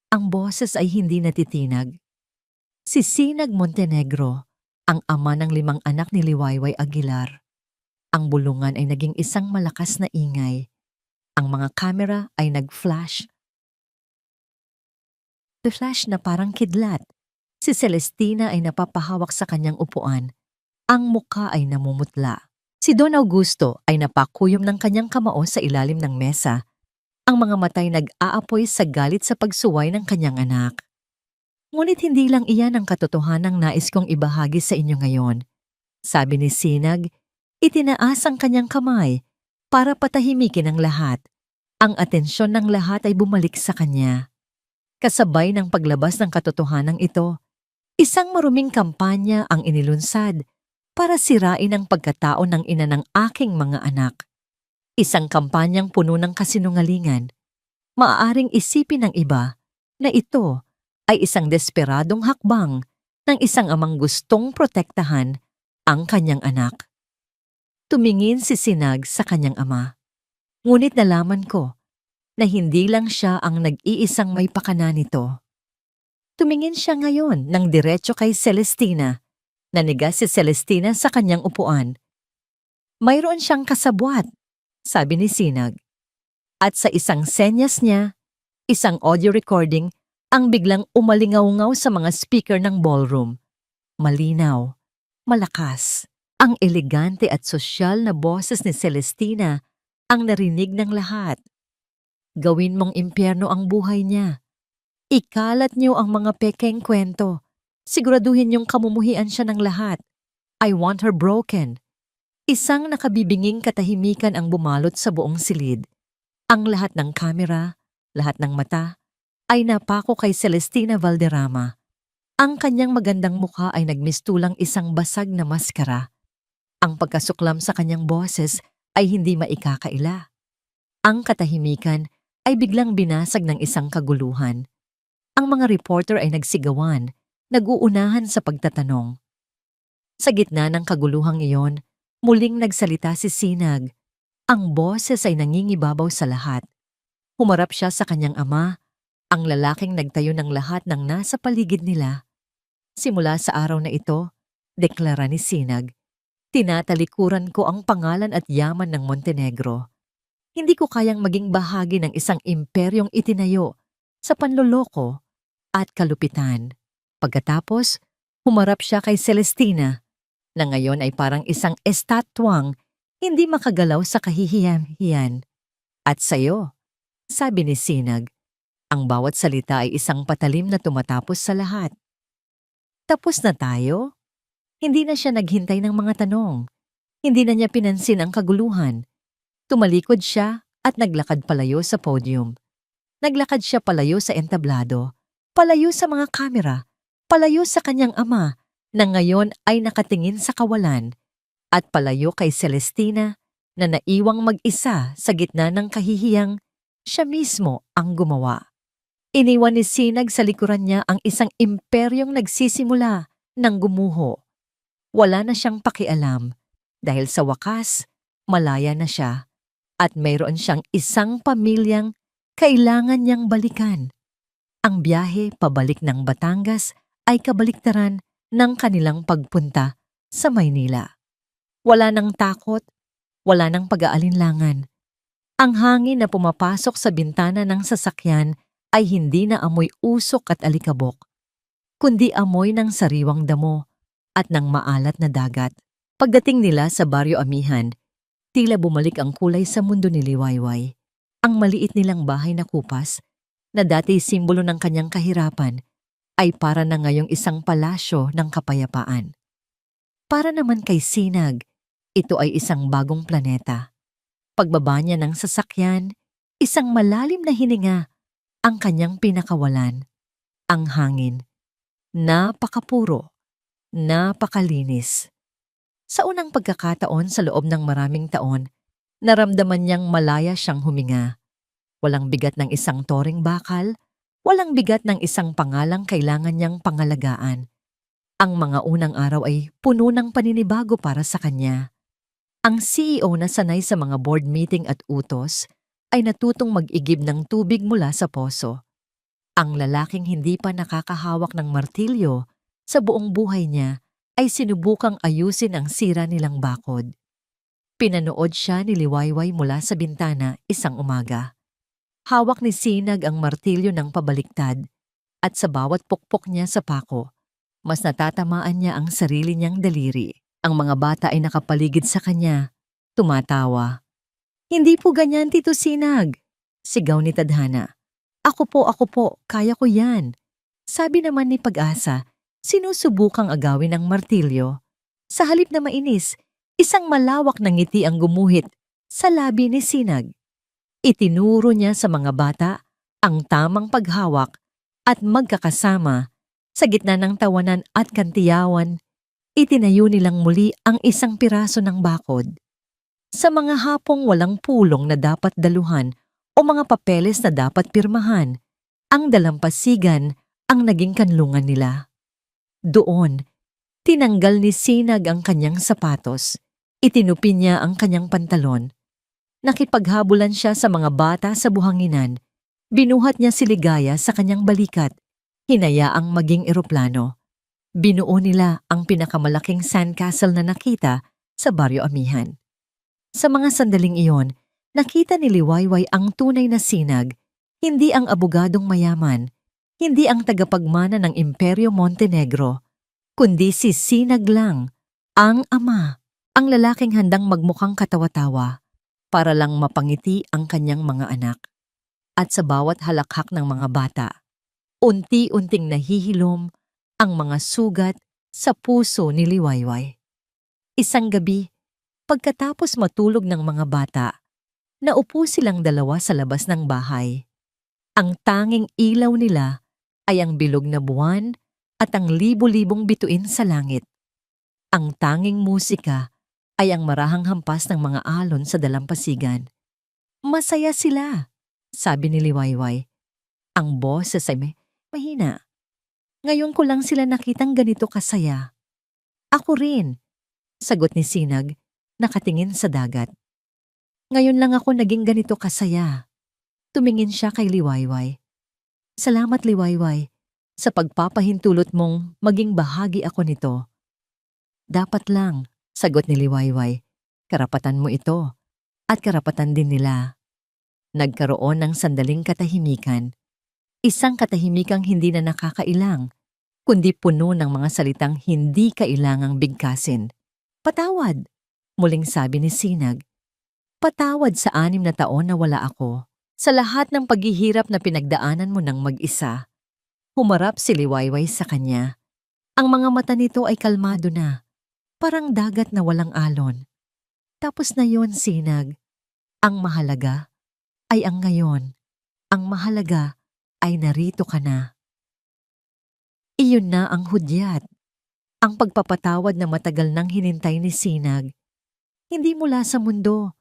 Ang boses ay hindi natitinag. Si Sinag Montenegro, ang ama ng 5 anak ni Liwayway Aguilar. Ang bulungan ay naging isang malakas na ingay. Ang mga kamera ay nag-flash. The flash na parang kidlat. Si Celestina ay napapahawak sa kanyang upuan. Ang mukha ay namumutla. Si Don Augusto ay napakuyom ng kanyang kamao sa ilalim ng mesa. Ang mga matay nag-aapoy sa galit sa pagsuway ng kanyang anak. Ngunit hindi lang iyan ang katotohanang nais kong ibahagi sa inyo ngayon. Sabi ni Sinag, itinaas ang kanyang kamay para patahimikin ang lahat. Ang atensyon ng lahat ay bumalik sa kanya. Kasabay ng paglabas ng katotohanan ito, isang maruming kampanya ang inilunsad para sirain ang pagkatao ng ina ng aking mga anak. Isang kampanyang puno ng kasinungalingan. Maaaring isipin ng iba na ito ay isang desperadong hakbang ng isang amang gustong protektahan ang kanyang anak. Tumingin si Sinag sa kanyang ama. Ngunit nalaman ko na hindi lang siya ang nag-iisang may pakana nito. Tumingin siya ngayon ng diretso kay Celestina. Naniga si Celestina sa kanyang upuan. Mayroon siyang kasabwat, sabi ni Sinag. At sa isang senyas niya, isang audio recording ang biglang umalingaw-ngaw sa mga speaker ng ballroom. Malinaw, malakas, ang elegante at sosyal na boses ni Celestina ang narinig ng lahat. Gawin mong impyerno ang buhay niya. Ikalat niyo ang mga pekeng kwento. Siguraduhin niyong kamumuhian siya ng lahat. I want her broken. Isang nakabibinging katahimikan ang bumalot sa buong silid. Ang lahat ng kamera, lahat ng mata, ay napako kay Celestina Valderrama. Ang kanyang magandang mukha ay nagmistulang isang basag na maskara. Ang pagkasuklam sa kanyang boses ay hindi maikakaila. Ang katahimikan ay biglang binasag ng isang kaguluhan. Ang mga reporter ay nagsigawan, nag-uunahan sa pagtatanong. Sa gitna ng kaguluhang iyon, muling nagsalita si Sinag. Ang boses ay nangingibabaw sa lahat. Humarap siya sa kanyang ama, ang lalaking nagtayo ng lahat ng nasa paligid nila. Simula sa araw na ito, deklara ni Sinag, tinatalikuran ko ang pangalan at yaman ng Montenegro. Hindi ko kayang maging bahagi ng isang imperyong itinayo sa panloloko at kalupitan. Pagkatapos, humarap siya kay Celestina, na ngayon ay parang isang estatwang hindi makagalaw sa kahihiyan-hiyan. At sayo, sabi ni Sinag, ang bawat salita ay isang patalim na tumatapos sa lahat. Tapos na tayo? Hindi na siya naghintay ng mga tanong. Hindi na niya pinansin ang kaguluhan. Tumalikod siya at naglakad palayo sa podium. Naglakad siya palayo sa entablado, palayo sa mga kamera, palayo sa kanyang ama na ngayon ay nakatingin sa kawalan, at palayo kay Celestina na naiwang mag-isa sa gitna ng kahihiyang siya mismo ang gumawa. Iniwan ni Sinag sa likuran niya ang isang imperyong nagsisimula ng gumuho. Wala na siyang pakialam dahil sa wakas, malaya na siya at mayroon siyang isang pamilyang kailangan niyang balikan. Ang biyahe pabalik ng Batangas ay kabaliktaran ng kanilang pagpunta sa Maynila. Wala nang takot, wala nang pag-aalinlangan. Ang hangin na pumapasok sa bintana ng sasakyan ay hindi na amoy usok at alikabok, kundi amoy ng sariwang damo at ng maalat na dagat. Pagdating nila sa Baryo Amihan, tila bumalik ang kulay sa mundo ni Liwayway. Ang maliit nilang bahay na kupas, na dati simbolo ng kanyang kahirapan, ay para na ngayong isang palasyo ng kapayapaan. Para naman kay Sinag, ito ay isang bagong planeta. Pagbaba niya ng sasakyan, isang malalim na hininga ang kanyang pinakawalan. Ang hangin. Napakapuro. Napakalinis. Sa unang pagkakataon sa loob ng maraming taon, naramdaman niyang malaya siyang huminga. Walang bigat ng isang toring bakal, walang bigat ng isang pangalang kailangan niyang pangalagaan. Ang mga unang araw ay puno ng paninibago para sa kanya. Ang CEO na sanay sa mga board meeting at utos ay natutong mag-igib ng tubig mula sa poso. Ang lalaking hindi pa nakakahawak ng martilyo sa buong buhay niya ay sinubukang ayusin ang sira nilang bakod. Pinanood siya ni Liwayway mula sa bintana isang umaga. Hawak ni Sinag ang martilyo ng pabaliktad at sa bawat pukpok niya sa pako, mas natatamaan niya ang sarili niyang daliri. Ang mga bata ay nakapaligid sa kanya, tumatawa. Hindi po ganyan, Tito Sinag, sigaw ni Tadhana. Ako po, kaya ko yan. Sabi naman ni Pag-asa, sinusubukang agawin ng martilyo. Sa halip na mainis, isang malawak na ngiti ang gumuhit sa labi ni Sinag. Itinuro niya sa mga bata ang tamang paghawak at magkakasama sa gitna ng tawanan at kantiyawan. Itinayo nilang muli ang isang piraso ng bakod. Sa mga hapong walang pulong na dapat daluhan o mga papeles na dapat pirmahan, ang dalampasigan ang naging kanlungan nila. Doon, tinanggal ni Sinag ang kanyang sapatos, itinupi niya ang kanyang pantalon. Nakipaghabulan siya sa mga bata sa buhanginan. Binuhat niya si Ligaya sa kanyang balikat. Hinayaang maging eroplano. Binuo nila ang pinakamalaking sandcastle na nakita sa Baryo Amihan. Sa mga sandaling iyon, nakita ni Liwayway ang tunay na sinag, hindi ang abogadong mayaman, hindi ang tagapagmana ng Imperyo Montenegro, kundi si Sinag lang, ang ama, ang lalaking handang magmukhang katawa-tawa para lang mapangiti ang kanyang mga anak. At sa bawat halakhak ng mga bata, unti-unting nahihilom ang mga sugat sa puso ni Liwayway. Isang gabi, pagkatapos matulog ng mga bata, naupo silang dalawa sa labas ng bahay. Ang tanging ilaw nila ay ang bilog na buwan at ang libo-libong bituin sa langit. Ang tanging musika ay ang marahang hampas ng mga alon sa dalampasigan. Masaya sila, sabi ni Liwayway. Ang boses ay mahina. Ngayon ko lang sila nakitang ganito kasaya. Ako rin, sagot ni Sinag, nakatingin sa dagat. Ngayon lang ako naging ganito kasaya. Tumingin siya kay Liwayway. Salamat Liwayway, sa pagpapahintulot mong maging bahagi ako nito. Dapat lang, sagot ni Liwayway. Karapatan mo ito, at karapatan din nila. Nagkaroon ng sandaling katahimikan. Isang katahimikang hindi na nakakailang, kundi puno ng mga salitang hindi kailangang bigkasin. Patawad, muling sabi ni Sinag. Patawad sa 6 na taon na wala ako. Sa lahat ng paghihirap na pinagdaanan mo ng mag-isa. Humarap si Liwayway sa kanya. Ang mga mata nito ay kalmado na, parang dagat na walang alon. Tapos na yon, Sinag. Ang mahalaga ay ang ngayon. Ang mahalaga ay narito ka na. Iyon na ang hudyat. Ang pagpapatawad na matagal nang hinintay ni Sinag. Hindi mula sa mundo,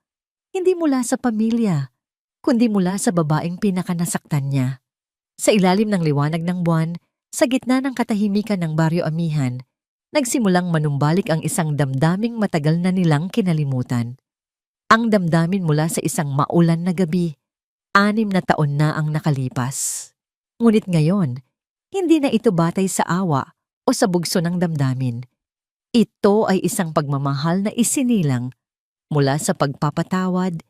hindi mula sa pamilya, kundi mula sa babaeng pinakanasaktan niya. Sa ilalim ng liwanag ng buwan, sa gitna ng katahimikan ng Baryo Amihan, nagsimulang manumbalik ang isang damdaming matagal na nilang kinalimutan. Ang damdamin mula sa isang maulan na gabi. 6 na taon na ang nakalipas. Ngunit ngayon, hindi na ito batay sa awa o sa bugso ng damdamin. Ito ay isang pagmamahal na isinilang mula sa pagpapatawad,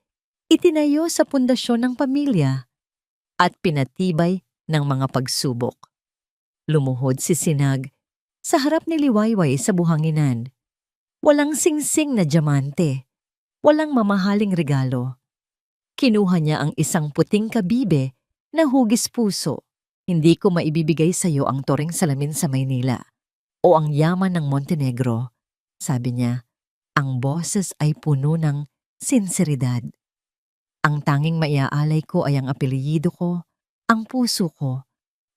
itinayo sa pundasyon ng pamilya at pinatibay ng mga pagsubok. Lumuhod si Sinag sa harap ni Liwayway sa buhanginan. Walang singsing na diamante, walang mamahaling regalo. Kinuha niya ang isang puting kabibe na hugis puso. Hindi ko maibibigay sa iyo ang toring salamin sa Maynila o ang yaman ng Montenegro. Sabi niya, ang boses ay puno ng sinseridad. Ang tanging maiaalay ko ay ang apelyido ko, ang puso ko,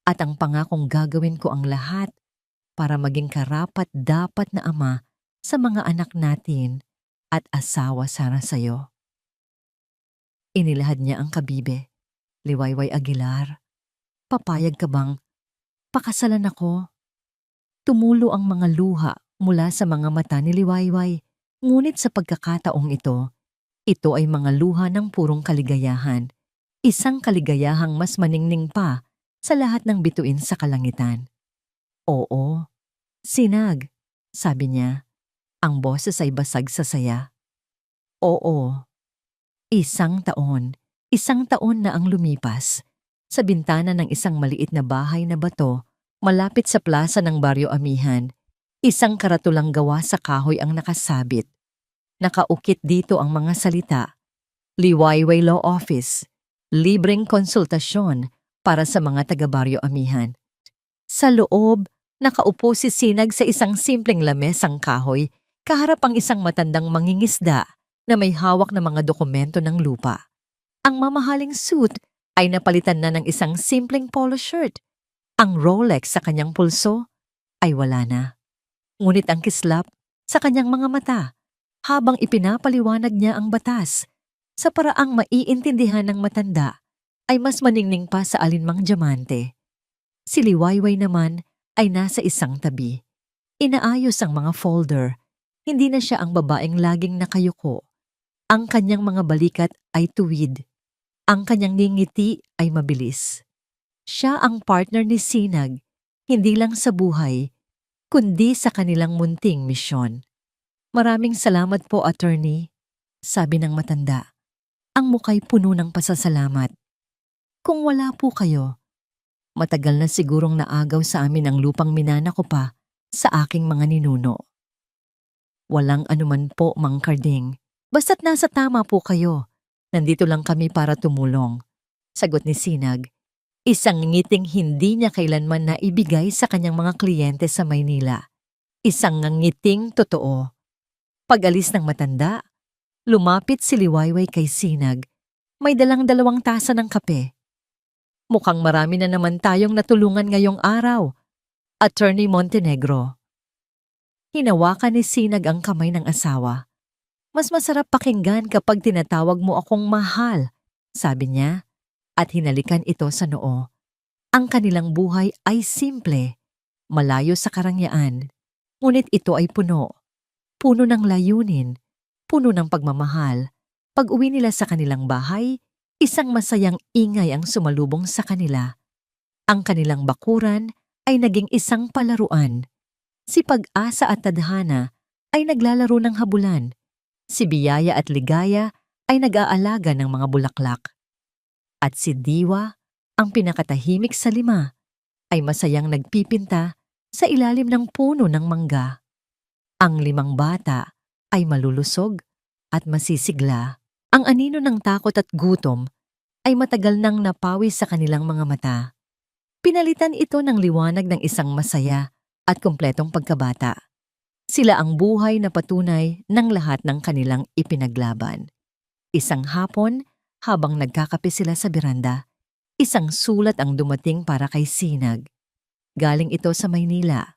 at ang pangakong gagawin ko ang lahat para maging karapat-dapat na ama sa mga anak natin at asawa para sa iyo. Inilahad niya ang kabibe. Liwayway Aguilar, papayag ka bang pakasalan ako? Tumulo ang mga luha mula sa mga mata ni Liwayway, ngunit sa pagkakataong ito ay mga luha ng purong kaligayahan, isang kaligayahang mas maningning pa sa lahat ng bituin sa kalangitan. Oo, Sinag, sabi niya, ang boses ay basag sa saya. Oo. Isang taon na ang lumipas. Sa bintana ng isang maliit na bahay na bato, malapit sa plaza ng Baryo Amihan, isang karatulang gawa sa kahoy ang nakasabit. Nakaukit dito ang mga salita, Liwayway Law Office, libreng konsultasyon para sa mga taga-Baryo Amihan. Sa loob, nakaupo si Sinag sa isang simpleng lamesang kahoy, kaharap ang isang matandang mangingisda na may hawak na mga dokumento ng lupa. Ang mamahaling suit ay napalitan na ng isang simpleng polo shirt. Ang Rolex sa kanyang pulso ay wala na. Ngunit ang kislap sa kanyang mga mata habang ipinapaliwanag niya ang batas sa paraang maiintindihan ng matanda ay mas maningning pa sa alinmang diamante. Si Liwayway naman ay nasa isang tabi. Inaayos ang mga folder. Hindi na siya ang babaeng laging nakayuko. Ang kanyang mga balikat ay tuwid. Ang kanyang ngingiti ay mabilis. Siya ang partner ni Sinag, hindi lang sa buhay, kundi sa kanilang munting misyon. Maraming salamat po, attorney, sabi ng matanda. Ang muka'y puno ng pasasalamat. Kung wala po kayo, matagal na sigurong naagaw sa amin ang lupang minana ko pa sa aking mga ninuno. Walang anuman po, Mang Carding. Basta't nasa tama po kayo. Nandito lang kami para tumulong. Sagot ni Sinag. Isang ngiting hindi niya kailanman naibigay sa kanyang mga kliyente sa Maynila. Isang ngiting totoo. Pag-alis ng matanda, lumapit si Liwayway kay Sinag. May dalang 2 tasa ng kape. Mukhang marami na naman tayong natulungan ngayong araw, Attorney Montenegro. Hinawakan ni Sinag ang kamay ng asawa. Mas masarap pakinggan kapag tinatawag mo akong mahal, sabi niya, at hinalikan ito sa noo. Ang kanilang buhay ay simple, malayo sa karangyaan, ngunit ito ay puno. Puno ng layunin, puno ng pagmamahal. Pag-uwi nila sa kanilang bahay, isang masayang ingay ang sumalubong sa kanila. Ang kanilang bakuran ay naging isang palaruan. Si Pag-asa at Tadhana ay naglalaro ng habulan. Si Biyaya at Ligaya ay nag-aalaga ng mga bulaklak. At si Diwa, ang pinakatahimik sa 5, ay masayang nagpipinta sa ilalim ng puno ng mangga. Ang 5 bata ay malulusog at masisigla. Ang anino ng takot at gutom ay matagal nang napawi sa kanilang mga mata. Pinalitan ito ng liwanag ng isang masaya at kumpletong pagkabata. Sila ang buhay na patunay ng lahat ng kanilang ipinaglaban. Isang hapon, habang nagkakape sila sa beranda, isang sulat ang dumating para kay Sinag. Galing ito sa Maynila.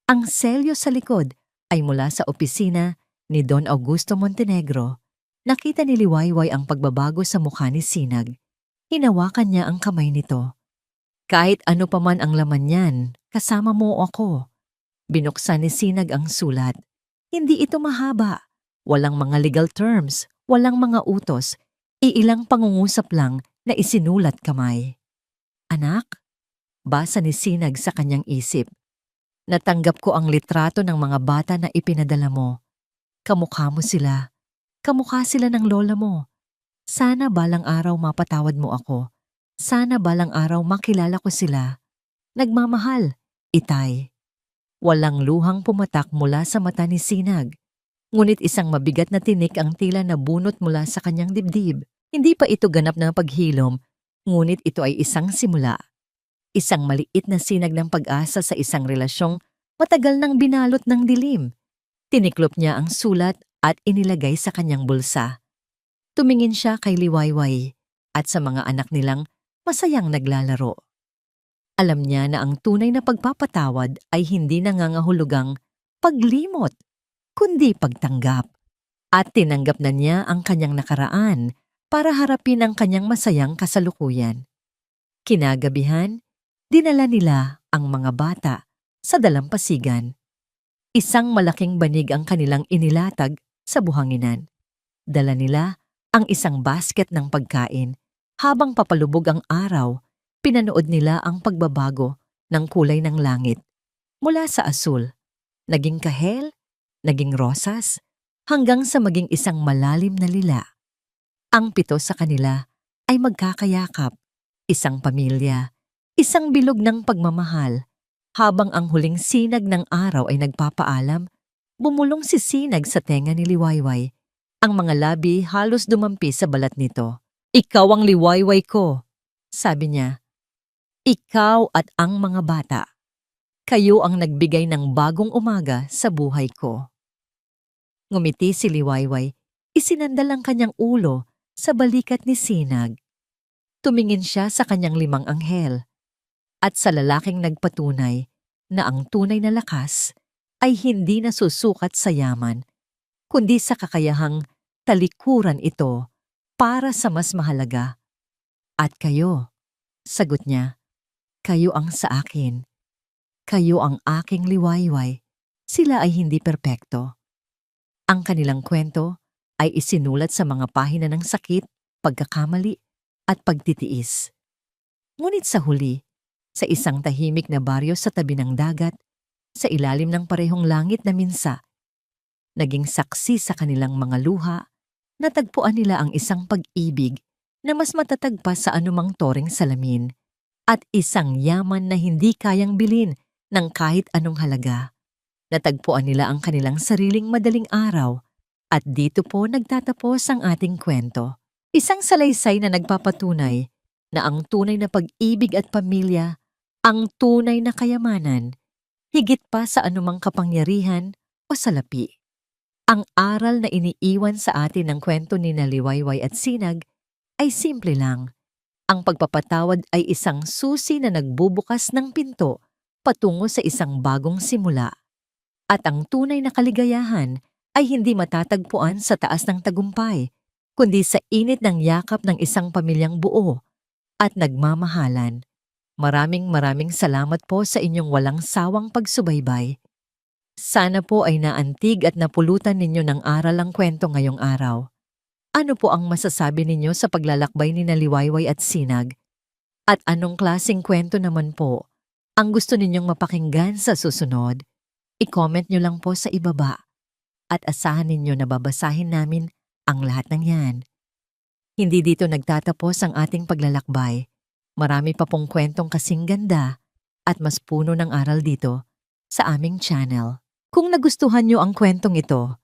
Ang selyo sa likod ay mula sa opisina ni Don Augusto Montenegro. Nakita ni Liwayway ang pagbabago sa mukha ni Sinag. Hinawakan niya ang kamay nito. Kahit ano pa man ang laman niyan, kasama mo ako. Binuksan ni Sinag ang sulat. Hindi ito mahaba. Walang mga legal terms, walang mga utos. Iilang pangungusap lang na isinulat kamay. Anak, basa ni Sinag sa kanyang isip. Natanggap ko ang litrato ng mga bata na ipinadala mo. Kamukha mo sila. Kamukha sila ng lola mo. Sana balang araw mapatawad mo ako. Sana balang araw makilala ko sila. Nagmamahal, Itay. Walang luhang pumatak mula sa mata ni Sinag. Ngunit isang mabigat na tinik ang tila nabunot mula sa kanyang dibdib. Hindi pa ito ganap na paghilom, ngunit ito ay isang simula. Isang maliit na sinag ng pag-asa sa isang relasyong matagal nang binalot ng dilim. Tiniklop niya ang sulat at inilagay sa kanyang bulsa. Tumingin siya kay Liwayway at sa mga anak nilang masayang naglalaro. Alam niya na ang tunay na pagpapatawad ay hindi nangangahulugang paglimot, kundi pagtanggap. At tinanggap na niya ang kanyang nakaraan para harapin ang kanyang masayang kasalukuyan. Kinagabihan, dinala nila ang mga bata sa dalampasigan. Isang malaking banig ang kanilang inilatag sa buhanginan. Dala nila ang isang basket ng pagkain. Habang papalubog ang araw, pinanood nila ang pagbabago ng kulay ng langit. Mula sa asul, naging kahel, naging rosas, hanggang sa maging isang malalim na lila. Ang 7 sa kanila ay magkakayakap, isang pamilya, isang bilog ng pagmamahal. Habang ang huling sinag ng araw ay nagpapaalam, bumulong si Sinag sa tenga ni Liwayway. Ang mga labi halos dumampi sa balat nito. Ikaw ang Liwayway ko, sabi niya. Ikaw at ang mga bata. Kayo ang nagbigay ng bagong umaga sa buhay ko. Ngumiti si Liwayway, isinandal ang kanyang ulo sa balikat ni Sinag. Tumingin siya sa kanyang 5 anghel at sa lalaking nagpatunay na ang tunay na lakas ay hindi nasusukat sa yaman, kundi sa kakayahang talikuran ito para sa mas mahalaga. At kayo, sagot niya, kayo ang sa akin. Kayo ang aking Liwayway. Sila ay hindi perpekto. Ang kanilang kwento ay isinulat sa mga pahina ng sakit, pagkakamali, at pagtitiis. Ngunit sa huli, sa isang tahimik na baryo sa tabi ng dagat, sa ilalim ng parehong langit na minsa, naging saksi sa kanilang mga luha, natagpuan nila ang isang pag-ibig na mas matatag pa sa anumang toring salamin at isang yaman na hindi kayang bilhin ng kahit anong halaga. Natagpuan nila ang kanilang sariling madaling araw at dito po nagtatapos ang ating kwento. Isang salaysay na nagpapatunay na ang tunay na pag-ibig at pamilya, ang tunay na kayamanan, higit pa sa anumang kapangyarihan o salapi. Ang aral na iniiwan sa atin ng kwento ni Liwayway at Sinag ay simple lang. Ang pagpapatawad ay isang susi na nagbubukas ng pinto patungo sa isang bagong simula. At ang tunay na kaligayahan ay hindi matatagpuan sa taas ng tagumpay, kundi sa init ng yakap ng isang pamilyang buo at nagmamahalan. Maraming salamat po sa inyong walang sawang pagsubaybay. Sana po ay naantig at napulutan ninyo ng aral ang kwento ngayong araw. Ano po ang masasabi ninyo sa paglalakbay ni Liwayway at Sinag? At anong klaseng kwento naman po ang gusto ninyong mapakinggan sa susunod? I-comment nyo lang po sa ibaba at asahan ninyo na babasahin namin ang lahat ng yan. Hindi dito nagtatapos ang ating paglalakbay. Marami pa pong kwentong kasing ganda at mas puno ng aral dito sa aming channel. Kung nagustuhan nyo ang kwentong ito,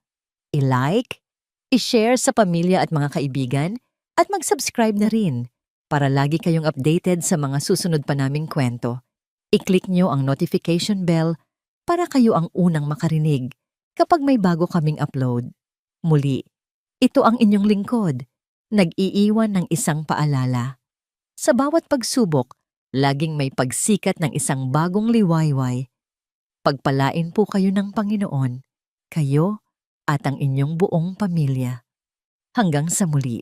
i-like, i-share sa pamilya at mga kaibigan at mag-subscribe na rin para lagi kayong updated sa mga susunod pa naming kwento. I-click nyo ang notification bell para kayo ang unang makarinig kapag may bago kaming upload. Muli, ito ang inyong lingkod, nag-iiwan ng isang paalala. Sa bawat pagsubok, laging may pagsikat ng isang bagong liwayway. Pagpalain po kayo ng Panginoon, kayo at ang inyong buong pamilya. Hanggang sa muli.